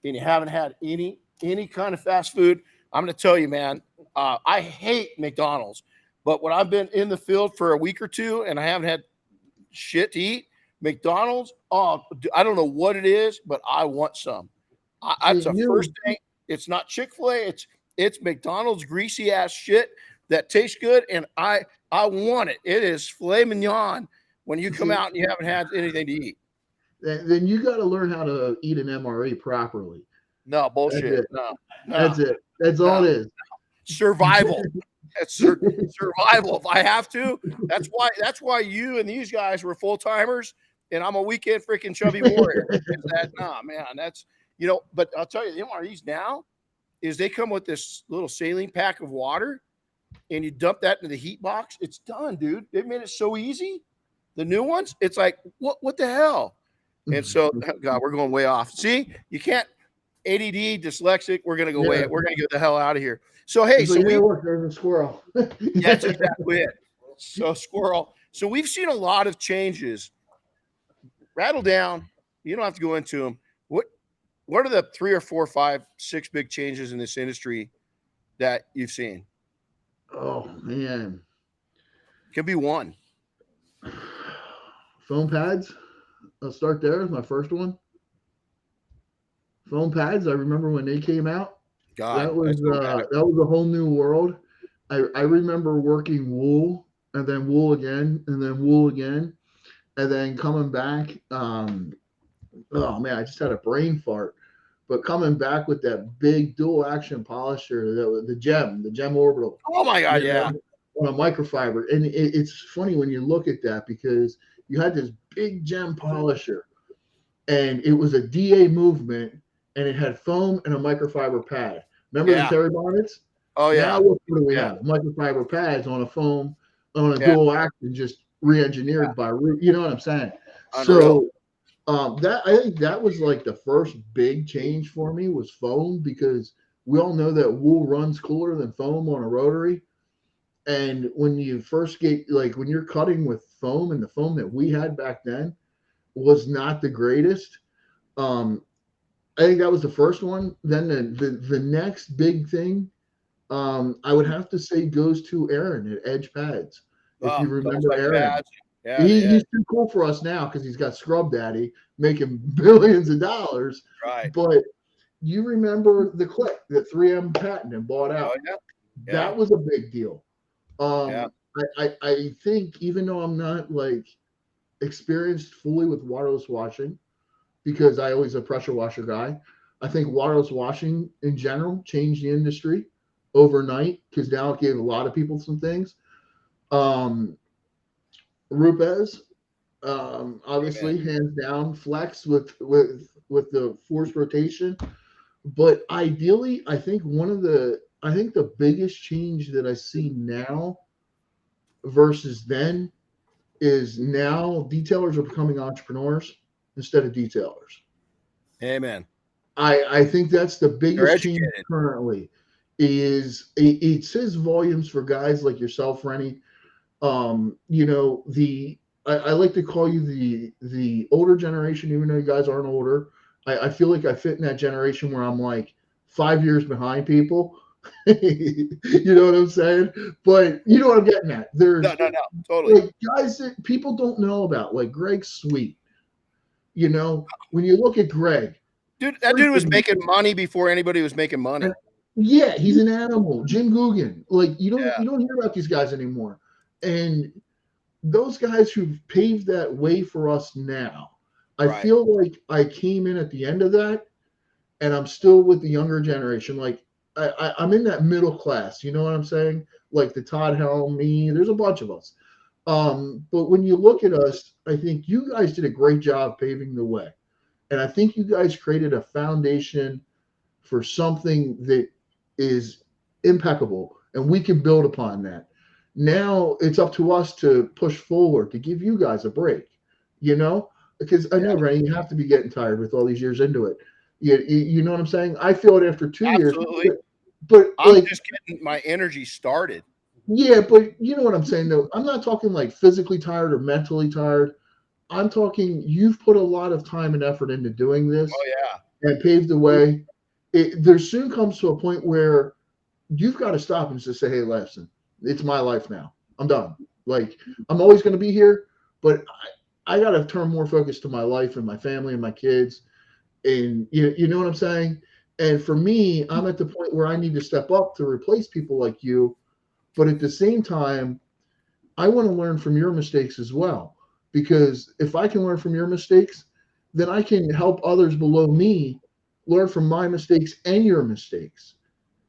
and you haven't had any kind of fast food, I'm going to tell you, man, I hate McDonald's. But when I've been in the field for a week or two and I haven't had shit to eat, McDonald's, I don't know what it is, but I want some. That's the first thing. It's not Chick-fil-A. It's McDonald's greasy ass shit that tastes good, and I want it. It is filet mignon when you come out and you haven't had anything to eat. Then you got to learn how to eat an MRE properly. No bullshit. No. That's it. That's all it is. Survival. That's survival. If I have to, that's why you and these guys were full timers, and I'm a weekend freaking chubby warrior. That's But I'll tell you, the MREs now is they come with this little saline pack of water, and you dump that into the heat box. It's done, dude. They made it so easy. The new ones, it's like what the hell? And so, God, we're going way off. See, you can't. ADD, dyslexic. We're gonna go away. We're gonna get the hell out of here. So hey, there's a squirrel. That's exactly it. So squirrel. So we've seen a lot of changes. Rattle down. You don't have to go into them. What are the 3 or 4, 5, 6 big changes in this industry that you've seen? Oh man, could be one. Foam pads. I'll start there with my first one. Foam pads. I remember when they came out. God, that was a whole new world. I remember working wool and then wool again and then wool again and then coming back. Oh man, I just had a brain fart. But coming back with that big dual action polisher, the gem orbital. Oh my God, yeah. On a microfiber, and it's funny when you look at that because you had this big gem polisher, and it was a DA movement. And it had foam and a microfiber pad. Remember the Terry bonnets? Oh, yeah. Now what do we have? Microfiber pads on a foam, on a dual action, just re-engineered by root. You know what I'm saying? Unreal. So I think that was like the first big change for me was foam, because we all know that wool runs cooler than foam on a rotary. And when you first get, like when you're cutting with foam, and the foam that we had back then was not the greatest. I think that was the first one. Then the next big thing, I would have to say, goes to Aaron at Edge Pads. If you remember Aaron, he's too cool for us now because he's got Scrub Daddy making billions of dollars. Right. But you remember the click that 3M patented and bought out. Oh, yeah. That was a big deal. I think, even though I'm not like experienced fully with waterless washing, because I always a pressure washer guy, I think waterless washing in general changed the industry overnight, because now it gave a lot of people some things. Rupes, obviously, hands down, flex with the forced rotation. But ideally, I think the biggest change that I see now versus then is now detailers are becoming entrepreneurs instead of detailers. Amen. I think that's the biggest change currently. It says volumes for guys like yourself, Renny. I like to call you the older generation, even though you guys aren't older. I feel like I fit in that generation where I'm like 5 years behind people. You know what I'm saying? But you know what I'm getting at. There's no, totally. Like guys that people don't know about, like Greg Sweet. You know, when you look at Greg, dude was making money before anybody was making money. Yeah, he's an animal. Jim Guggen. Like you don't hear about these guys anymore. And those guys who've paved that way for us now, I feel like I came in at the end of that, and I'm still with the younger generation. Like I'm in that middle class. You know what I'm saying? Like the Todd Helm, me. There's a bunch of us. But when you look at us, I think you guys did a great job paving the way. And I think you guys created a foundation for something that is impeccable, and we can build upon that. Now it's up to us to push forward, to give you guys a break, you know, because I know, Renny, you have to be getting tired with all these years into it. You know what I'm saying? I feel it after 2 years. Absolutely. But I'm just getting my energy started. Yeah, but you know what I'm saying, though? I'm not talking like physically tired or mentally tired. I'm talking you've put a lot of time and effort into doing this. Oh, yeah. And paved the way. There soon comes to a point where you've got to stop and just say, hey, listen, it's my life now. I'm done. Like, I'm always going to be here, but I got to turn more focus to my life and my family and my kids. And you know what I'm saying? And for me, I'm at the point where I need to step up to replace people like you. But at the same time, I want to learn from your mistakes as well. Because if I can learn from your mistakes, then I can help others below me learn from my mistakes and your mistakes.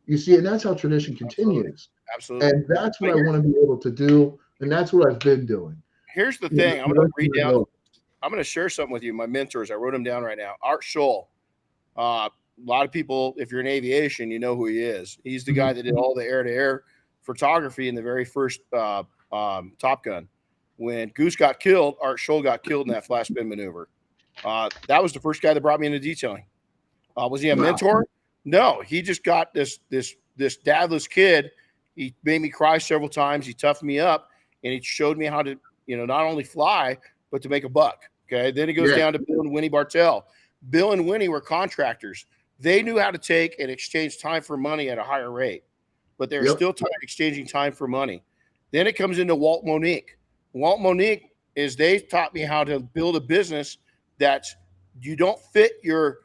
You see, and that's how tradition continues. Absolutely. And that's what I want to be able to do. And that's what I've been doing. Here's the thing. I'm going to read down. I'm going to share something with you. My mentors, I wrote them down right now. Art Scholl. A lot of people, if you're in aviation, you know who he is. He's the guy that did all the air-to-air photography in the very first Top Gun. When Goose got killed, Art Scholl got killed in that flash spin maneuver. That was the first guy that brought me into detailing. Was he a mentor? No, he just got this dadless kid. He made me cry several times. He toughened me up, and he showed me how to, not only fly, but to make a buck. Okay. Then it goes down to Bill and Winnie Bartell. Bill and Winnie were contractors. They knew how to take and exchange time for money at a higher rate, but they were still exchanging time for money. Then it comes into Walt Monique. Walt Monique they taught me how to build a business that you don't fit your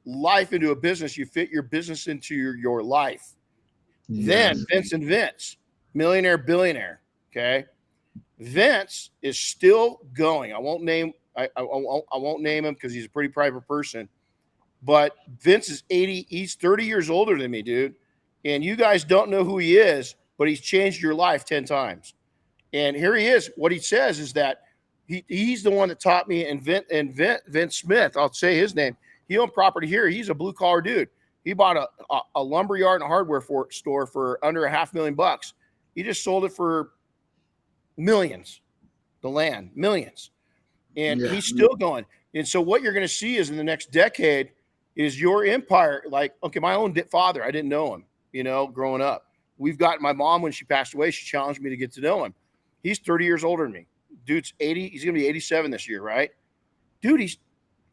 life into a business. You fit your business into your life. Then Vince and Vince, millionaire, billionaire. Okay. Vince is still going. I won't name him because he's a pretty private person, but Vince is 80. He's 30 years older than me, dude. And you guys don't know who he is, but he's changed your life 10 times. And here he is. What he says is that he's the one that taught me, and Vince Smith, I'll say his name. He owned property here. He's a blue collar dude. He bought a lumber yard and a hardware store for under $500,000. He just sold it for millions, the land, millions. And he's still going. And so what you're going to see is in the next decade is your empire. Like, okay, my own father, I didn't know him, growing up. We've got my mom, when she passed away, she challenged me to get to know him. He's 30 years older than me. Dude's 80. He's going to be 87 this year, right? Dude,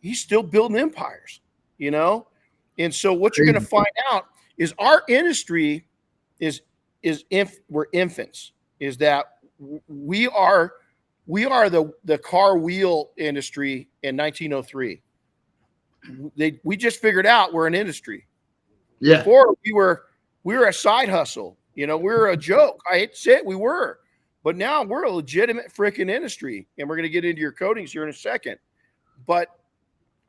he's still building empires, And so what you're going to find out is our industry we're infants, is that we are the car wheel industry in 1903. We just figured out we're an industry. Yeah. Before we were a side hustle. We were a joke. I hate to say it, we were. But now we're a legitimate freaking industry, and we're going to get into your coatings here in a second. But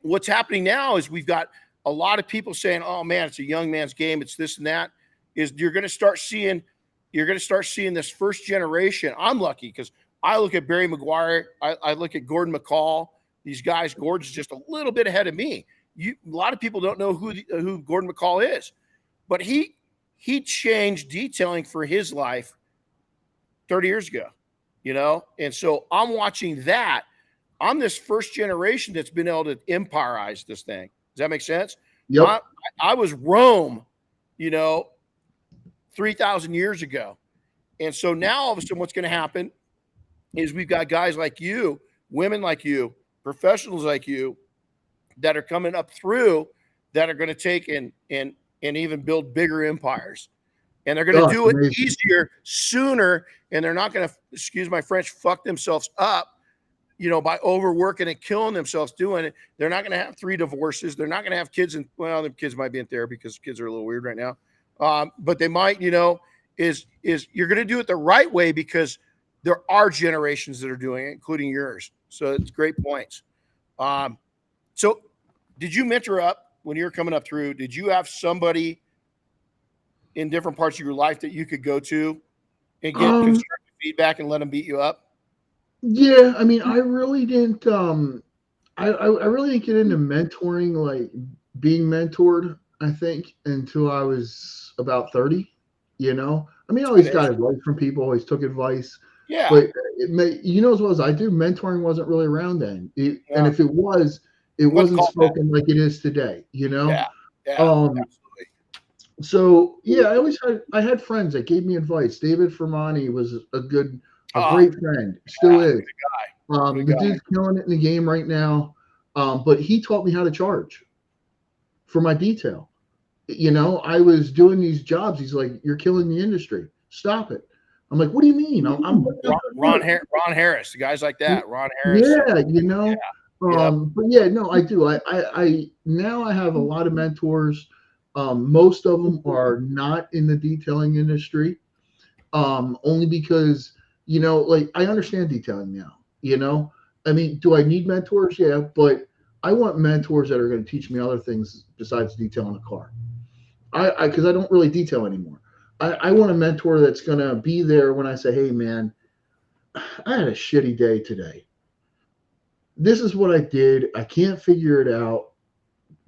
what's happening now is we've got a lot of people saying, "Oh man, it's a young man's game. It's this and that." You're going to start seeing this first generation. I'm lucky because I look at Barry McGuire. I look at Gordon McCall. These guys, Gordon's just a little bit ahead of me. A lot of people don't know who Gordon McCall is, but he changed detailing for his life 30 years ago, And so I'm watching that. I'm this first generation that's been able to empirize this thing. Does that make sense? Yep. I was Rome, 3,000 years ago. And so now all of a sudden what's going to happen is we've got guys like you, women like you, professionals like you that are coming up through that are going to take and even build bigger empires. And they're going to do it easier, sooner, and they're not going to, excuse my French, fuck themselves up, by overworking and killing themselves doing it. They're not going to have 3 divorces. They're not going to have kids, and well, the kids might be in therapy because kids are a little weird right now. But they might, is you're going to do it the right way because there are generations that are doing it, including yours. So it's great points. So did you mentor up when you were coming up through? Did you have somebody in different parts of your life that you could go to and get constructive feedback and let them beat you up? Yeah, I mean, I really didn't. I really didn't get into mentoring, like being mentored. I think until I was about 30. I mean, I always got advice from people. Always took advice. Yeah. But as well as I do, mentoring wasn't really around then. And if it was, it wasn't spoken like it is today. Yeah. Absolutely. So yeah, I had friends that gave me advice. David Fermani was a great friend, still is. The dude's killing it in the game right now. But he taught me how to charge for my detail. I was doing these jobs. He's like, "You're killing the industry. Stop it." I'm like, what do you mean? I'm Ron Harris, guys like that. Ron Harris. Yeah, you know. Yeah. But yeah, no, I do. I now I have a lot of mentors. Most of them are not in the detailing industry. Only because, you know, like I understand detailing now, you know. I mean, do I need mentors? Yeah, but I want mentors that are going to teach me other things besides detailing a car. Because I don't really detail anymore. I want a mentor that's going to be there when I say, hey, man, I had a shitty day today. This is what I did. I can't figure it out.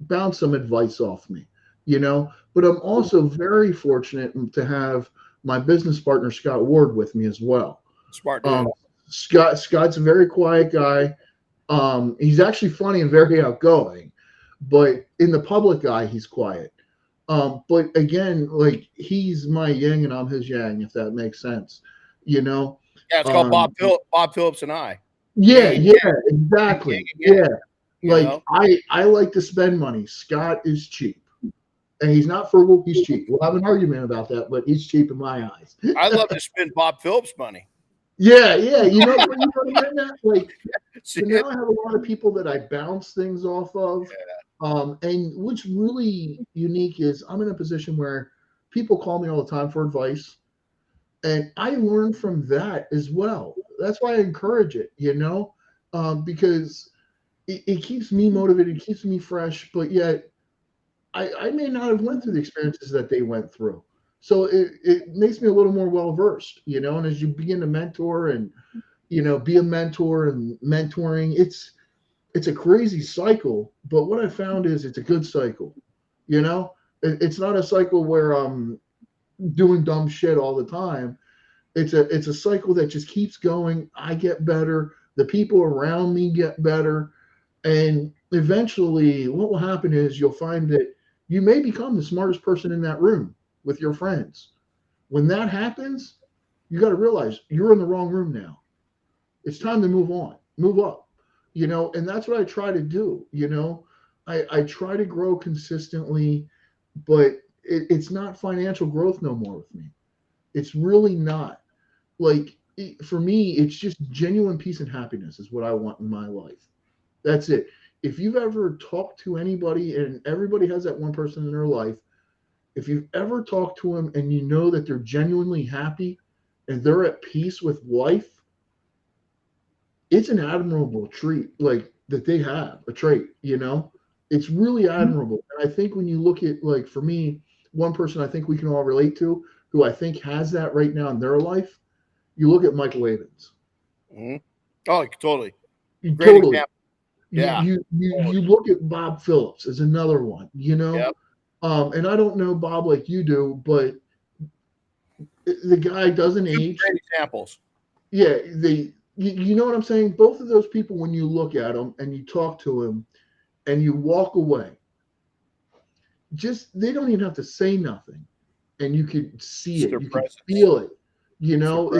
Bounce some advice off me, you know. But I'm also very fortunate to have my business partner, Scott Ward, with me as well. Smart dude. Scott's a very quiet guy. He's actually funny and very outgoing, but in the public eye, he's quiet. But again, like he's my yin and I'm his yang, if that makes sense, you know. Yeah, it's called Bob Phillips and I. Yeah, exactly. Yeah, like I like to spend money. Scott is cheap, and he's not frugal. He's cheap. We'll have an argument about that, but he's cheap in my eyes. I love to spend Bob Phillips money. Yeah, you know what I'm getting at? Like, so now I have a lot of people that I bounce things off of. And what's really unique is I'm in a position where people call me all the time for advice. And I learn from that as well. That's why I encourage it, you know, because it keeps me motivated, it keeps me fresh, but yet I may not have went through the experiences that they went through. So it makes me a little more well-versed, you know, and as you begin to mentor and, you know, be a mentor and mentoring, it's a crazy cycle, but what I found is it's a good cycle, you know. It's not a cycle where I'm doing dumb shit all the time. It's a cycle that just keeps going. I get better. The people around me get better. And eventually what will happen is you'll find that you may become the smartest person in that room with your friends. When that happens, you got to realize you're in the wrong room now. It's time to move on, move up, you know, and that's what I try to do. You know, I try to grow consistently, but it's not financial growth no more with me. It's really not. Like, for me, it's just genuine peace and happiness is what I want in my life. That's it. If you've ever talked to anybody, and everybody has that one person in their life, if you've ever talked to them and you know that they're genuinely happy and they're at peace with life, it's an admirable trait, like that they have a trait, you know. It's really admirable. And I think when you look at, like, for me, one person I think we can all relate to, who I think has that right now in their life, you look at Michael Avens. Mm-hmm. Oh, totally. Great Totally. example. Yeah. You look at Bob Phillips as another one, you know. Yep. And I don't know Bob like you do, but the guy doesn't age. Great examples. Yeah, you know what I'm saying? Both of those people, when you look at them and you talk to them and you walk away, just they don't even have to say nothing, and you could see it, you can feel it, you know.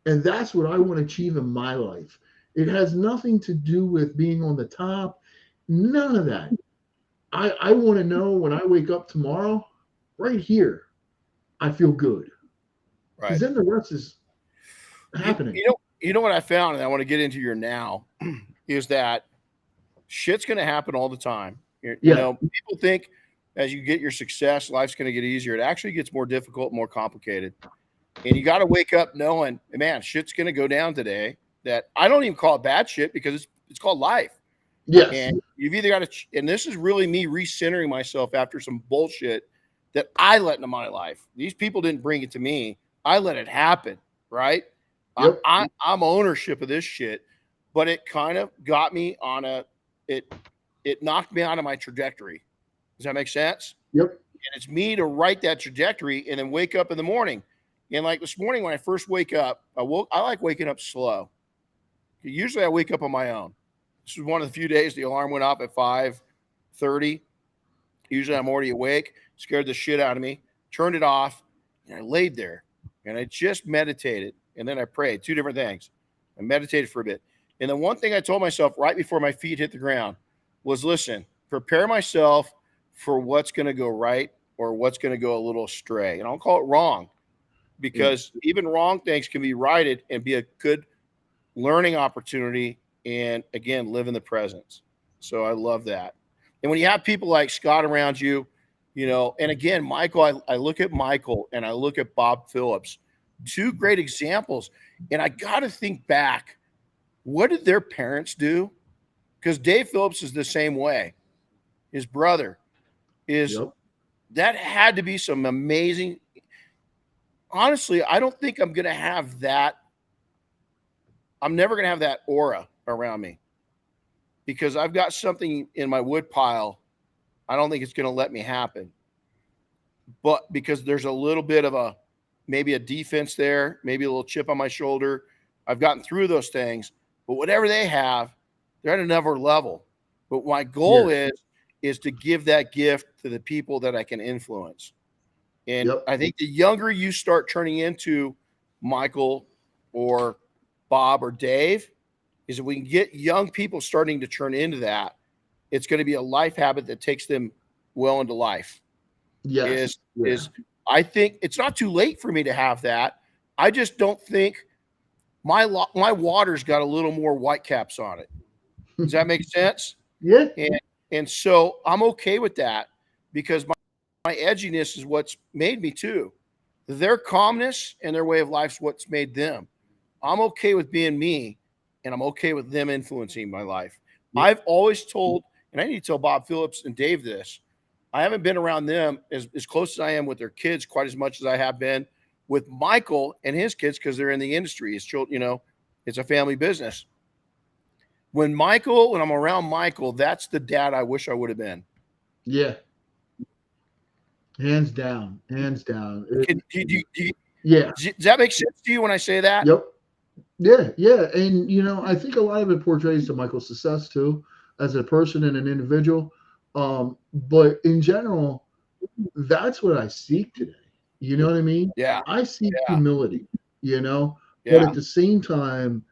And that's what I want to achieve in my life. It has nothing to do with being on the top, none of that. I want to know when I wake up tomorrow, right here, I feel good. Right. Because then the rest is happening. You know what I found, and I want to get into your now, is that shit's going to happen all the time. You know, people think as you get your success, life's going to get easier. It actually gets more difficult, more complicated. And you got to wake up knowing, man, shit's going to go down today. That I don't even call it bad shit because it's called life. Yes. And you've either got to, and this is really me recentering myself after some bullshit that I let into my life. These people didn't bring it to me. I let it happen, right? Yep. I'm ownership of this shit, but it kind of got me on it knocked me out of my trajectory. Does that make sense? Yep. And it's me to write that trajectory and then wake up in the morning. And like this morning when I first wake up, I like waking up slow. Usually I wake up on my own. This was one of the few days the alarm went off at 5:30. Usually I'm already awake, scared the shit out of me, turned it off, and I laid there. And I just meditated. And then I prayed. Two different things. I meditated for a bit. And the one thing I told myself right before my feet hit the ground was, listen, prepare myself for what's going to go right or what's going to go a little astray. And I'll call it wrong. because even wrong things can be righted and be a good learning opportunity. And again, live in the presence. So I love that. And when you have people like Scott around you, you know, and again, Michael, I look at Michael and I look at Bob Phillips, two great examples. And I got to think back, what did their parents do? Because Dave Phillips is the same way. His brother is, that had to be some amazing. Honestly, I don't think I'm going to have that. I'm never going to have that aura around me because I've got something in my wood pile. I don't think it's going to let me happen. But because there's a little bit of maybe a defense there, maybe a little chip on my shoulder. I've gotten through those things, but whatever they have, they're at another level. But my goal is to give that gift to the people that I can influence. And I think the younger you start turning into Michael or Bob or Dave, is if we can get young people starting to turn into that, it's going to be a life habit that takes them well into life. Is I think it's not too late for me to have that. I just don't think my water's got a little more white caps on it. Does that make sense? Yeah. And so I'm okay with that because my edginess is what's made me too. Their calmness and their way of life is what's made them. I'm okay with being me, and I'm okay with them influencing my life. I've always told, and I need to tell Bob Phillips and Dave this, I haven't been around them as close as I am with their kids quite as much as I have been with Michael and his kids because they're in the industry. His children, you know, it's a family business. When I'm around Michael, that's the dad I wish I would have been. Yeah. Hands down. Hands down. Yeah. Does that make sense to you when I say that? Yep. Yeah. Yeah. And, you know, I think a lot of it portrays to Michael's success too, as a person and an individual. But in general, that's what I seek today. You know what I mean? Yeah. I seek humility, you know, but at the same time,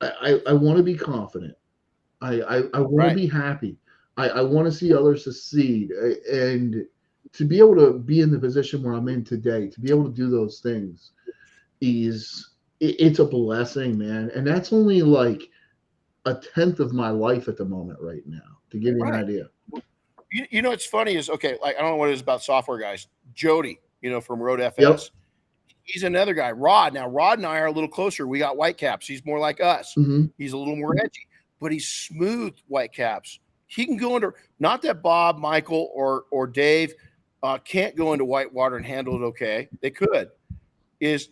I want to be confident. I want to be happy. I want to see others succeed. And to be able to be in the position where I'm in today, to be able to do those things it's a blessing, man. And that's only like 1/10 of my life at the moment right now, to give you an idea. You know, what's funny is, okay, like, I don't know what it is about software guys. Jody, you know, from Road FS. Yep. He's another guy. Rod. Now, Rod and I are a little closer. We got white caps. He's more like us. Mm-hmm. He's a little more edgy, but he's smooth white caps. He can go into, not that Bob, Michael, or Dave can't go into white water and handle it okay. They could.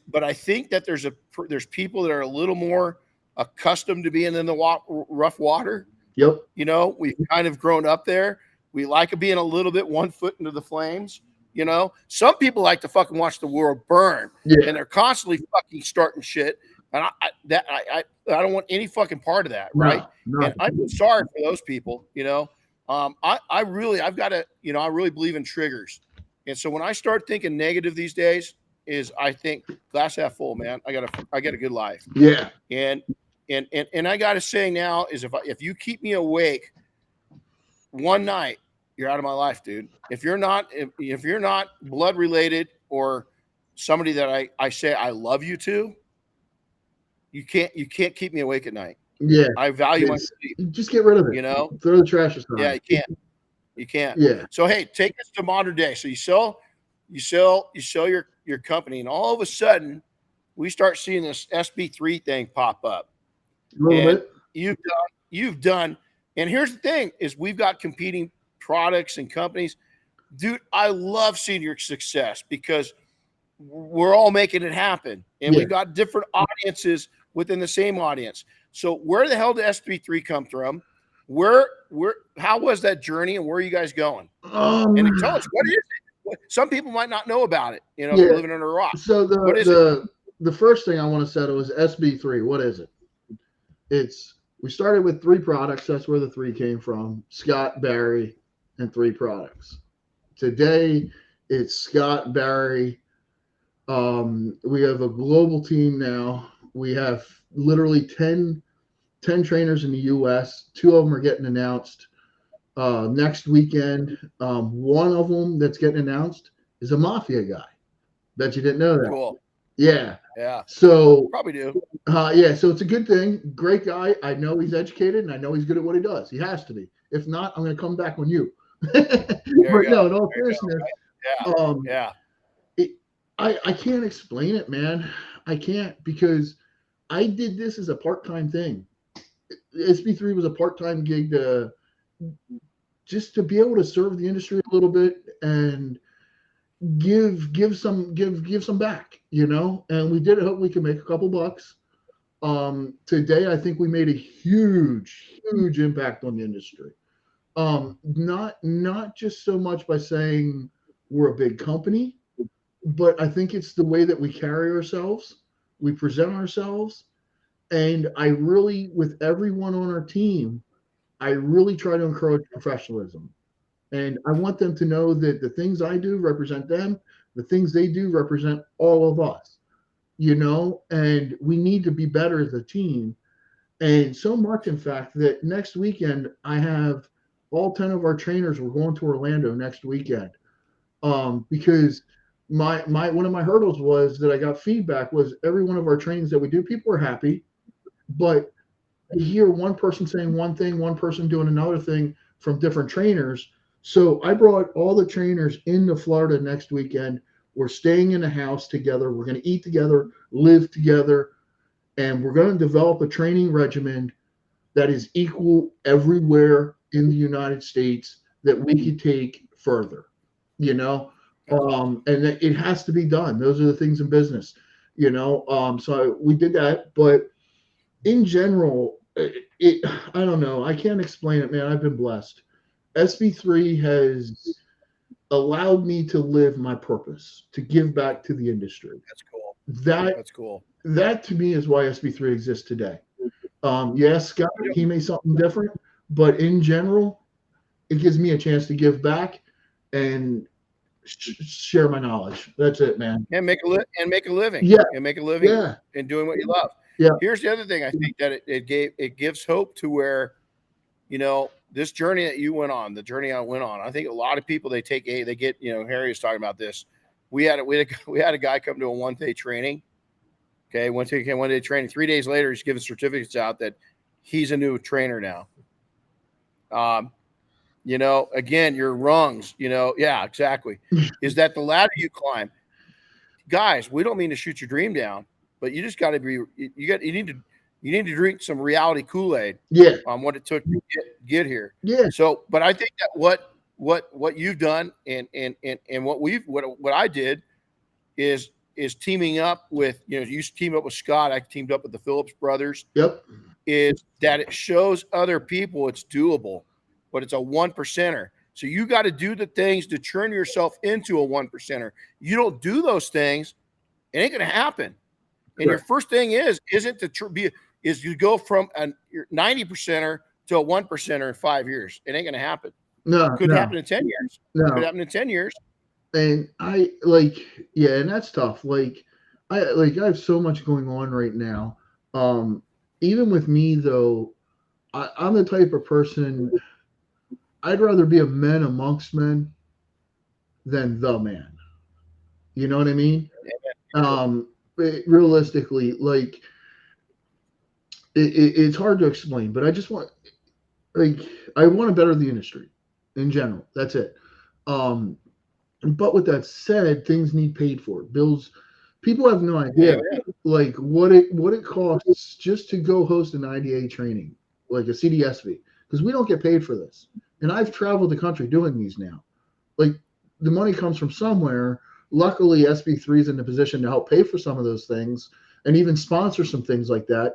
But I think that there's people that are a little more accustomed to being in the rough water. Yep. You know, we've kind of grown up there. We like being a little bit 1 foot into the flames. You know, some people like to fucking watch the world burn, and they're constantly fucking starting shit. And I don't want any fucking part of that, right? No. And I'm sorry for those people. You know, I really believe in triggers, and so when I start thinking negative these days, I think glass half full, man. I got a good life. Yeah. And I got to say now is if you keep me awake one night, you're out of my life, dude. If you're not blood related or somebody that I say I love you to, you can't keep me awake at night. Yeah. I value my sleep. Just get rid of it. You know, throw the trash aside. Yeah, you can't. Yeah. So hey, take us to modern day. So you sell your company, and all of a sudden we start seeing this SB3 thing pop up. A little bit. You've done, and here's the thing: is we've got competing products and companies. Dude, I love seeing your success because we're all making it happen, and we've got different audiences within the same audience. So where the hell did SB3 come from? How was that journey, and where are you guys going? And tell us, what is it? Some people might not know about it, you know, living under a rock. So the first thing I want to settle is SB3. What is it? We started with 3 products. That's where the 3 came from. Scott, Barry, and 3 products. Today, it's Scott, Barry. We have a global team now. We have literally 10 trainers in the U.S. 2 of them are getting announced next weekend. One of them that's getting announced is a Mafia guy. Bet you didn't know that. Cool. Yeah. Yeah. So Probably do. yeah, so it's a good thing. Great guy. I know he's educated and I know he's good at what he does. He has to be. If not, I'm going to come back on you. But no, in all seriousness, Yeah. I can't explain it, man. I can't, because I did this as a part-time thing. SB3 was a part-time gig to just to be able to serve the industry a little bit and give some back, you know. And we did it. Hope we can make a couple bucks. Today I think we made a huge impact on the industry. Not just so much by saying we're a big company, but I think it's the way that we carry ourselves, we present ourselves. And I really, with everyone on our team, I really try to encourage professionalism. And I want them to know that the things I do represent them, the things they do represent all of us, you know, and we need to be better as a team. And so much, in fact, that next weekend I have all 10 of our trainers. We're going to Orlando next weekend, because my one of my hurdles was that I got feedback was every one of our trainings that we do, people are happy, but you hear one person saying one thing, one person doing another thing from different trainers. So I brought all the trainers into Florida next weekend. We're staying in a house together. We're going to eat together, live together, and we're going to develop a training regimen that is equal everywhere in the United States that we could take further, you know. And it has to be done. Those are the things in business, you know. So we did that, but in general, I don't know. I can't explain it, man. I've been blessed. SB3 has allowed me to live my purpose, to give back to the industry. That's cool. That's cool. That to me is why SB3 exists today. Yes, Scott, he made something different, but in general, it gives me a chance to give back and share my knowledge. That's it, man. And make a living. Yeah. And make a living. Yeah. And doing what you love. Yeah. Here's the other thing I think that it gives hope to where, you know, this journey that you went on, the journey I went on. I think a lot of people they get, you know, Harry was talking about this. We had a guy come to a one-day training. Okay, one day training. 3 days later, he's giving certificates out that he's a new trainer now. You know, again, your rungs, you know, yeah, exactly. Is that the ladder you climb? Guys, we don't mean to shoot your dream down, but you just got to be. You need to drink some reality Kool-Aid. Yeah. On what it took to get here. Yeah. So, but I think that what you've done and what I did is teaming up with, you know, you teamed up with Scott. I teamed up with the Phillips brothers. Yep. Is that it shows other people it's doable, but it's a 1%er. So you got to do the things to turn yourself into a 1%er. You don't do those things, it ain't going to happen. And your first thing isn't to is you go from a 90%er to a 1%er in 5 years. It ain't going to happen. No, Could happen in 10 years. No. Could happen in 10 years. And and that's tough. I have so much going on right now. Even with me though, I'm the type of person, I'd rather be a man amongst men than the man. You know what I mean? Realistically, it's hard to explain, but I just want, I want to better the industry in general. That's it. But with that said, things need paid for. Bills, people have no idea what it costs just to go host an IDA training, like a CDSV, because we don't get paid for this. And I've traveled the country doing these now. The money comes from somewhere. Luckily, SB3 is in the position to help pay for some of those things and even sponsor some things like that.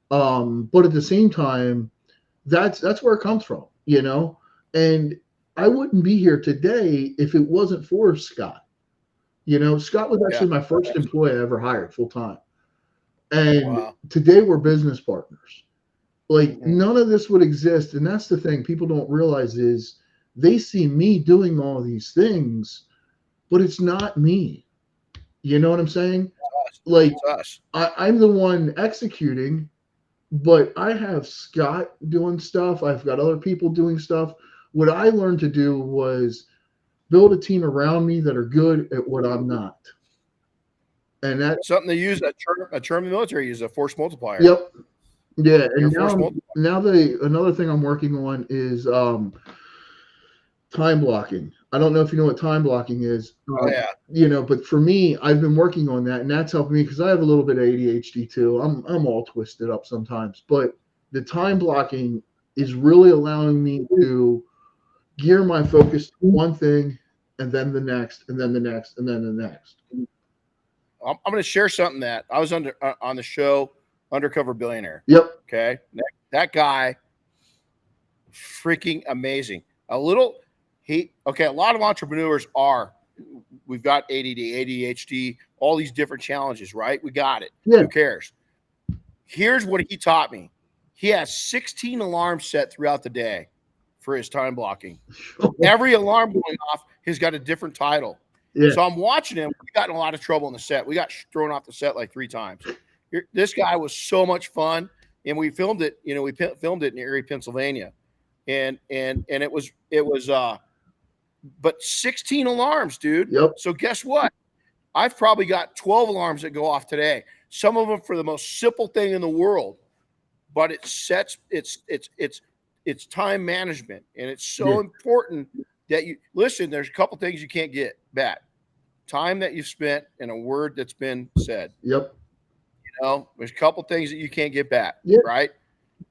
But at the same time, that's where it comes from, you know. And I wouldn't be here today if it wasn't for Scott. You know, Scott was actually my first employee I ever hired full time. And today we're business partners. None of this would exist. And that's the thing people don't realize is they see me doing all these things, but it's not me. You know what I'm saying? I'm the one executing, but I have Scott doing stuff. I've got other people doing stuff. What I learned to do was build a team around me that are good at what I'm not. And that's something they use, a term in the military uses, a force multiplier. Yep. Yeah. And now another thing I'm working on is time blocking. I don't know if you know what time blocking is. But for me, I've been working on that, and that's helped me because I have a little bit of ADHD too. I'm all twisted up sometimes, but the time blocking is really allowing me to gear my focus to one thing, and then the next, and then the next, and then the next. I'm going to share something that I was on the show, Undercover Billionaire. Yep. Okay. That guy, freaking amazing. A lot of entrepreneurs we've got ADD, ADHD, all these different challenges, right? We got it. Yeah. Who cares? Here's what he taught me. He has 16 alarms set throughout the day for his time blocking. Every alarm going off has got a different title. Yeah. So I'm watching him. We got in a lot of trouble in the set. We got thrown off the set like 3 times. This guy was so much fun, and we filmed it. We filmed it in Erie, Pennsylvania, and it was but 16 alarms, dude. Yep. So guess what? I've probably got 12 alarms that go off today. Some of them for the most simple thing in the world, but it's time management, and it's so important that you listen. There's a couple things you can't get back: time that you've spent and a word that's been said. Yep. There's a couple things that you can't get back, right?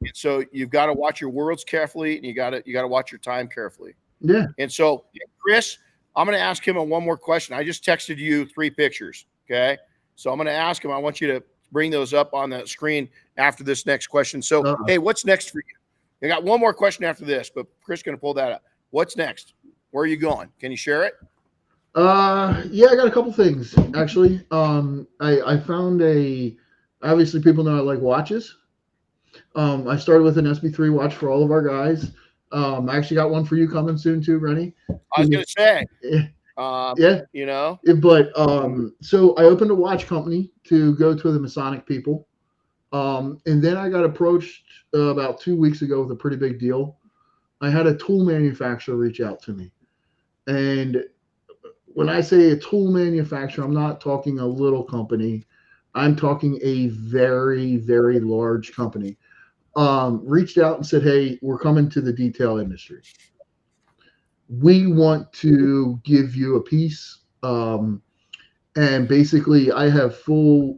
And so you've got to watch your words carefully, and you got to watch your time carefully. Yeah. And so, Chris, I'm going to ask him one more question. I just texted you 3 pictures. Okay. So I'm going to ask him. I want you to bring those up on the screen after this next question. So, hey, what's next for you? I got one more question after this, but Chris is going to pull that up. What's next? Where are you going? Can you share it? Yeah, I got a couple things actually. I found obviously people know I like watches. I started with an SB3 watch for all of our guys. I actually got one for you coming soon too, Renny. I was going to say, But so I opened a watch company to go to the Masonic people. And then I got approached about 2 weeks ago with a pretty big deal. I had a tool manufacturer reach out to me. And when I say a tool manufacturer, I'm not talking a little company. I'm talking a very, very large company. Reached out and said, hey, we're coming to the detail industry. We want to give you a piece. And basically I have full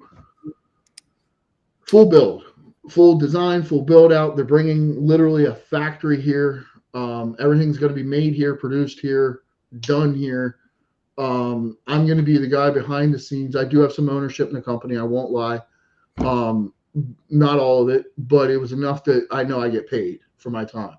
build, full design, full build out. They're bringing literally a factory here. Everything's going to be made here, produced here, done here. I'm going to be the guy behind the scenes. I do have some ownership in the company. I won't lie. Not all of it, but it was enough that I know I get paid for my time.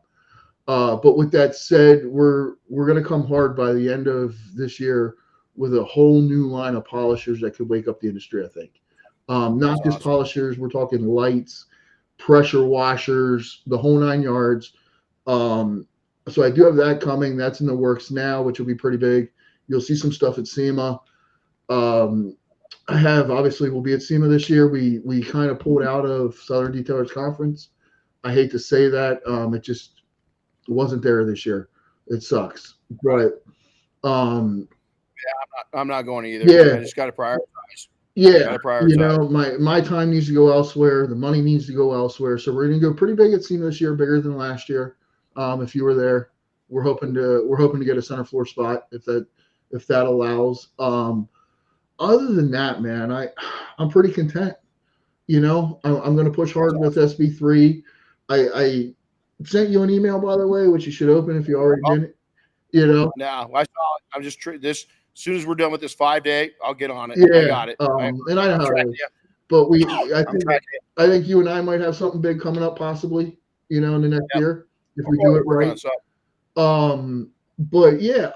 But with that said, we're going to come hard by the end of this year with a whole new line of polishers that could wake up the industry, I think. Not just polishers. We're talking lights, pressure washers, the whole 9 yards. So I do have that coming. That's in the works now, which will be pretty big. You'll see some stuff at SEMA. We'll be at SEMA this year. We kind of pulled out of Southern Detailers Conference. I hate to say that. It just wasn't there this year. It sucks. But I'm not going either. Yeah. I just got to prioritize. Yeah. My time needs to go elsewhere. The money needs to go elsewhere. So we're going to go pretty big at SEMA this year, bigger than last year. If you were there, we're hoping to get a center floor spot if that allows. Other than that, man, I'm pretty content. I'm going to push hard with SB3. I sent you an email, by the way, which you should open if you already didn't. No, I saw it. I'm just this. As soon as we're done with this 5-day, I'll get on it. Yeah, I got it. And I know how it is. But I think you and I might have something big coming up, possibly. In the next year if we do it right. But yeah,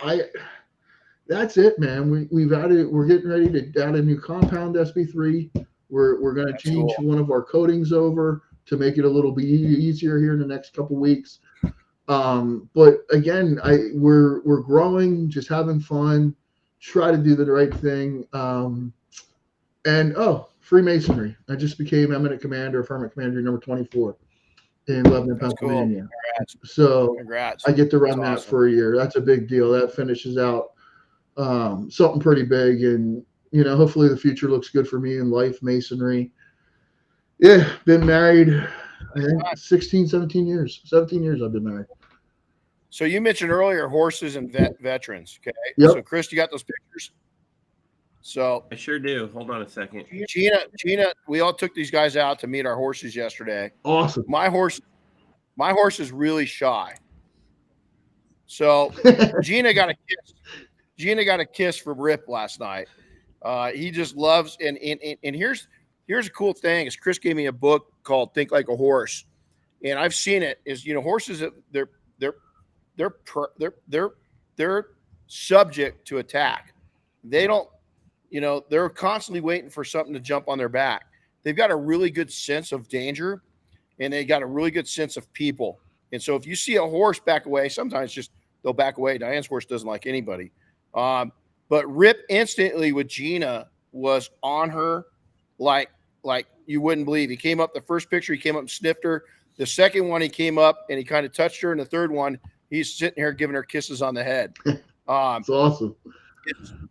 that's it, man. We're getting ready to add a new compound SB3. We're going to change one of our coatings over to make it a little bit easier here in the next couple weeks. But again, we're growing, just having fun, try to do the right thing. Freemasonry. I just became eminent commander of Hermit Commander number 24 in Lebanon, Pennsylvania. Cool. Congrats. So Congrats. I get to run that for a year. That's a big deal. That finishes out something pretty big. And, hopefully the future looks good for me in life, masonry. Yeah, been married, I think 16, 17 years. 17 years I've been married. So you mentioned earlier horses and veterans. Okay. Yep. So Chris, you got those pictures? So I sure do. Hold on a second. Gina, we all took these guys out to meet our horses yesterday. Awesome. My horse is really shy. So Gina got a kiss from Rip last night. He just loves and here's a cool thing is Chris gave me a book called Think Like a Horse, and I've seen it. Is horses they're subject to attack. They don't, they're constantly waiting for something to jump on their back. They've got a really good sense of danger, and they got a really good sense of people. And so if you see a horse back away, sometimes just they'll back away. Diane's horse doesn't like anybody. But Rip instantly with Gina was on her like you wouldn't believe. He came up the first picture, he came up and sniffed her. The second one, he came up and he kind of touched her. And the third one, he's sitting here giving her kisses on the head. It's awesome.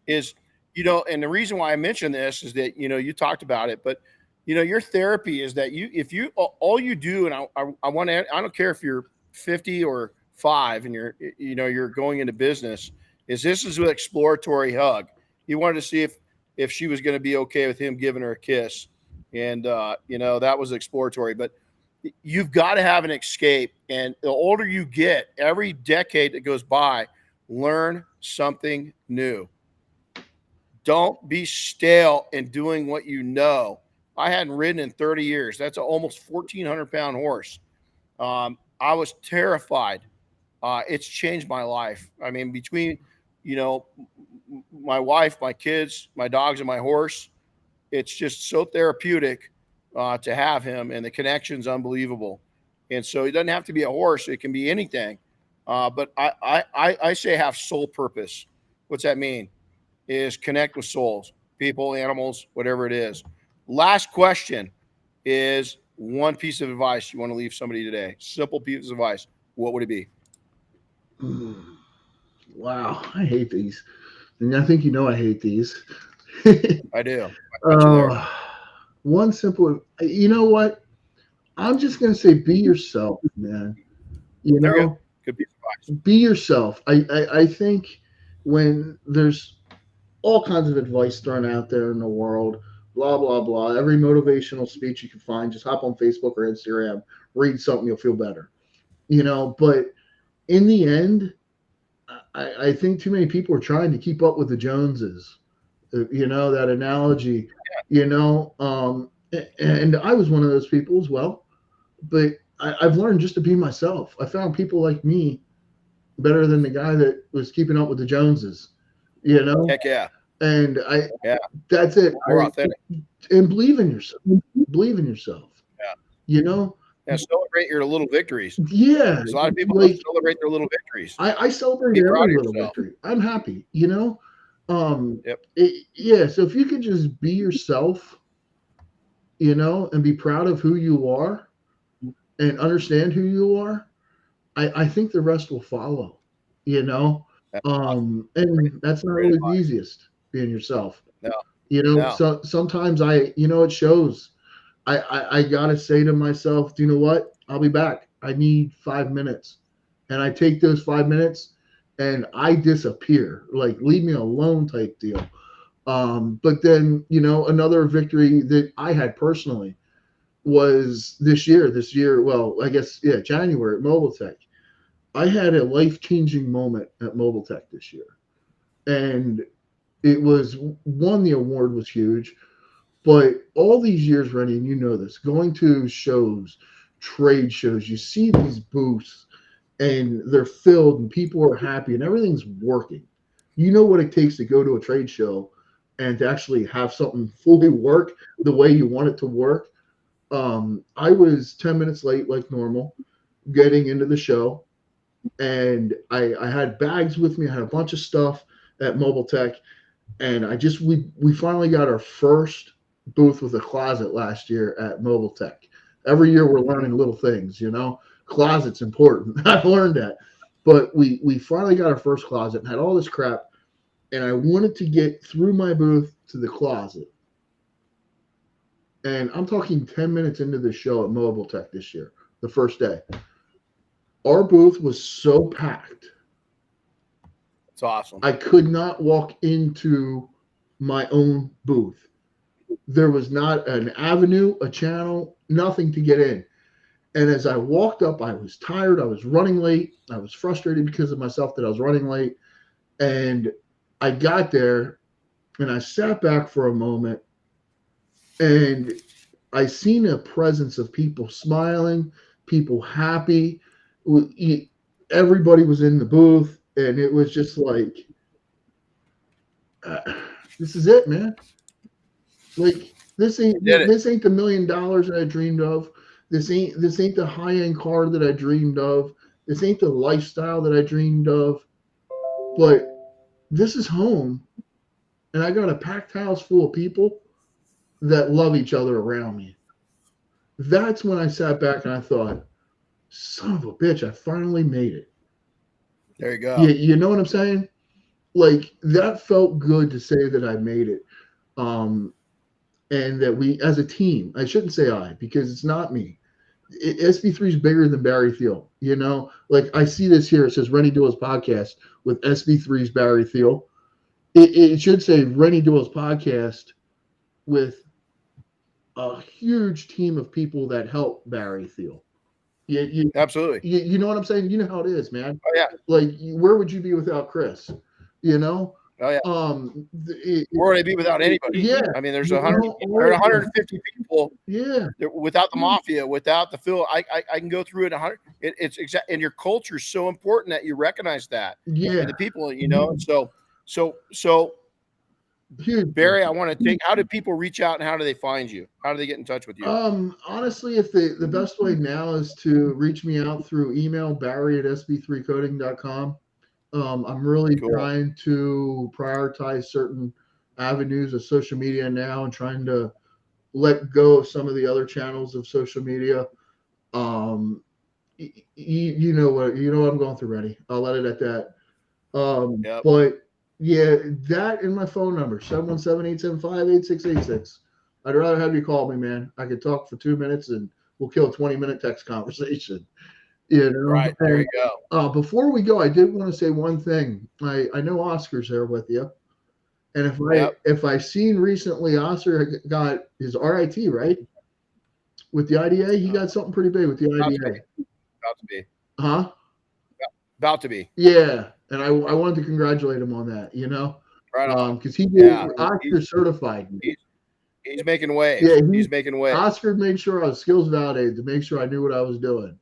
And the reason why I mention this is that, you talked about it, but your therapy is that all you do, and I don't care if you're 50 or 5 and you're going into business, this is an exploratory hug. He wanted to see if she was going to be okay with him giving her a kiss. And, that was exploratory, but you've got to have an escape. And the older you get, every decade that goes by, learn something new. Don't be stale in doing what you know. I hadn't ridden in 30 years. That's an almost 1,400-pound horse. I was terrified. It's changed my life. I mean, between, my wife, my kids, my dogs, and my horse, it's just so therapeutic to have him, and the connection's unbelievable. And so it doesn't have to be a horse. It can be anything. But I say have soul purpose. What's that mean? Is connect with souls, people, animals, whatever it is. Last question is one piece of advice you want to leave somebody today. Simple piece of advice. What would it be? Wow. I hate these. And I think I hate these. I do. One simple, you know what? I'm just going to say, be yourself, man. Good piece of advice. Be yourself. I think when there's all kinds of advice thrown out there in the world, blah, blah, blah, every motivational speech you can find, just hop on Facebook or Instagram, read something, you'll feel better. But in the end, I think too many people are trying to keep up with the Joneses. That analogy, and I was one of those people as well. But I've learned just to be myself. I found people like me better than the guy that was keeping up with the Joneses, Heck yeah. And that's it. More authentic. And believe in yourself. Believe in yourself. Yeah. And celebrate your little victories. Yeah. There's a lot of people who celebrate their little victories. I celebrate every little victory. I'm happy, Yep. So if you could just be yourself, and be proud of who you are and understand who you are, I think the rest will follow, and that's not really the easiest, being yourself. No. So sometimes it shows. I gotta say to myself, you know what? I'll be back. I need 5 minutes. And I take those 5 minutes and I disappear, like leave me alone type deal. But then, another victory that I had personally was this year, well, I guess, January at Mobile Tech. I had a life-changing moment at Mobile Tech this year. And it was, the award was huge, but all these years, Renny, and you know this, going to shows, trade shows, you see these booths and they're filled and people are happy and everything's working. You know what it takes to go to a trade show and to actually have something fully work the way you want it to work. I was 10 minutes late, like normal, getting into the show. And I had bags with me. I had a bunch of stuff at Mobile Tech. And we finally got our first booth with a closet last year at Mobile Tech. Every year we're learning little things, Closet's important. I've learned that. But we finally got our first closet and had all this crap. and I wanted to get through my booth to the closet. And I'm talking 10 minutes into the show at Mobile Tech this year, the first day. Our booth was so packed. It's awesome. I could not walk into my own booth. There was not an avenue, a channel, nothing to get in. And as I walked up, I was tired. I was running late. I was frustrated because of myself that I was running late. And I got there and I sat back for a moment, and I seen a presence of people smiling, people happy. Everybody was in the booth, and it was just like, this is it, man. Like, this ain't the $1 million that I dreamed of. This ain't the high-end car that I dreamed of. This ain't the lifestyle that I dreamed of. But this is home, and I got a packed house full of people that love each other around me. That's when I sat back and I thought, son of a bitch, I finally made it. There you go. You know what I'm saying? Like, that felt good to say that I made it. And that we, as a team, I shouldn't say I, because it's not me. SB3 is bigger than Barry E Theal. You know, like, I see this here. It says Renny Doyle Podcast with SB3's Barry E Theal. It should say Renny Doyle Podcast with a huge team of people that help Barry E Theal. Absolutely. You know what I'm saying? You know how it is, man. Oh, yeah. Like, where would you be without Chris? You know? Oh, yeah. Where would I be without anybody? Yeah. I mean, there's 150 people. Yeah. Without the mafia, without the Phil, I can go through it 100. It's exact, and your culture is so important that you recognize that. Yeah. And the people, you know, and so Barry, I want to how do people reach out and how do they find you? How do they get in touch with you? Honestly, if the best way now is to reach me out through email, barry@sb3coating.com. I'm really trying to prioritize certain avenues of social media now and trying to let go of some of the other channels of social media. You know what I'm going through, Renny. I'll let it at that. But yeah, that and my phone number, 717-875-8686. I'd rather have you call me, man. I could talk for 2 minutes and we'll kill a 20-minute text conversation. You know? Right, there you go. Before we go, I did want to say one thing. I know Oscar's there with you. And if I seen recently, Oscar got his RIT, right? With the IDA, he got something pretty big with the IDA. About to be. Huh? About to be. Yeah. And I wanted to congratulate him on that, you know? Right on. Because he did Oscar certified. He's making waves. Yeah, he's making waves. Oscar made sure I was skills validated to make sure I knew what I was doing.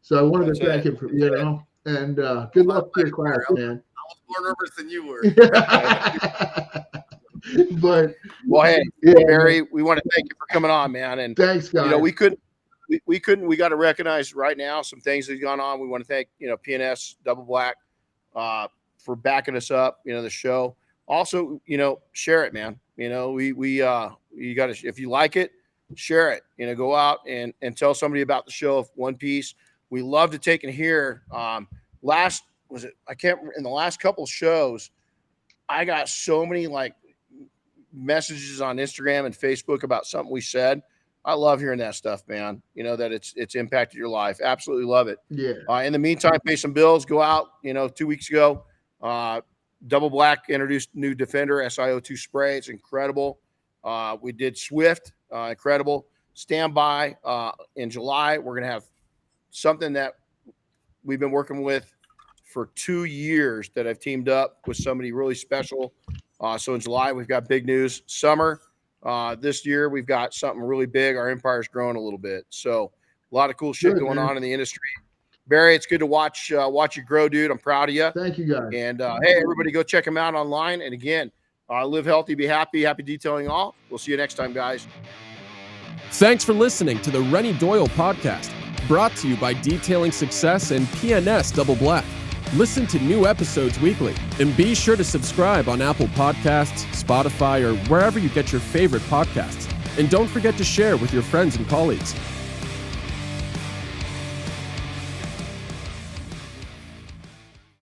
So I wanted to thank him for, you know, and good luck to your class, man. I was more nervous than you were. But hey, Barry, we want to thank you for coming on, man. And thanks, guys. You know, we got to recognize right now some things that have gone on. We want to thank, you know, PNS Double Black for backing us up, you know, the show. Also, you know, share it, man. You know, you got to, if you like it, share it, you know, go out and tell somebody about the show of One Piece. We love to take and hear. In the last couple of shows, I got so many like messages on Instagram and Facebook about something we said. I love hearing that stuff, man. You know, that it's impacted your life. Absolutely love it. Yeah. In the meantime, pay some bills. Go out. You know, 2 weeks ago, Double Black introduced new Defender SiO2 spray. It's incredible. We did Swift, incredible. Stand by in July. We're gonna have something that we've been working with for 2 years that I've teamed up with somebody really special. So in July, we've got big news. Summer this year, we've got something really big. Our empire's growing a little bit. So a lot of cool shit going on in the industry. Barry, it's good to watch you grow, dude. I'm proud of you. Thank you, guys. And hey, everybody, go check him out online. And again, live healthy, be happy, happy detailing all. We'll see you next time, guys. Thanks for listening to the Renny Doyle Podcast, brought to you by Detailing Success and PNS Double Black. Listen to new episodes weekly, and be sure to subscribe on Apple Podcasts, Spotify, or wherever you get your favorite podcasts. And don't forget to share with your friends and colleagues.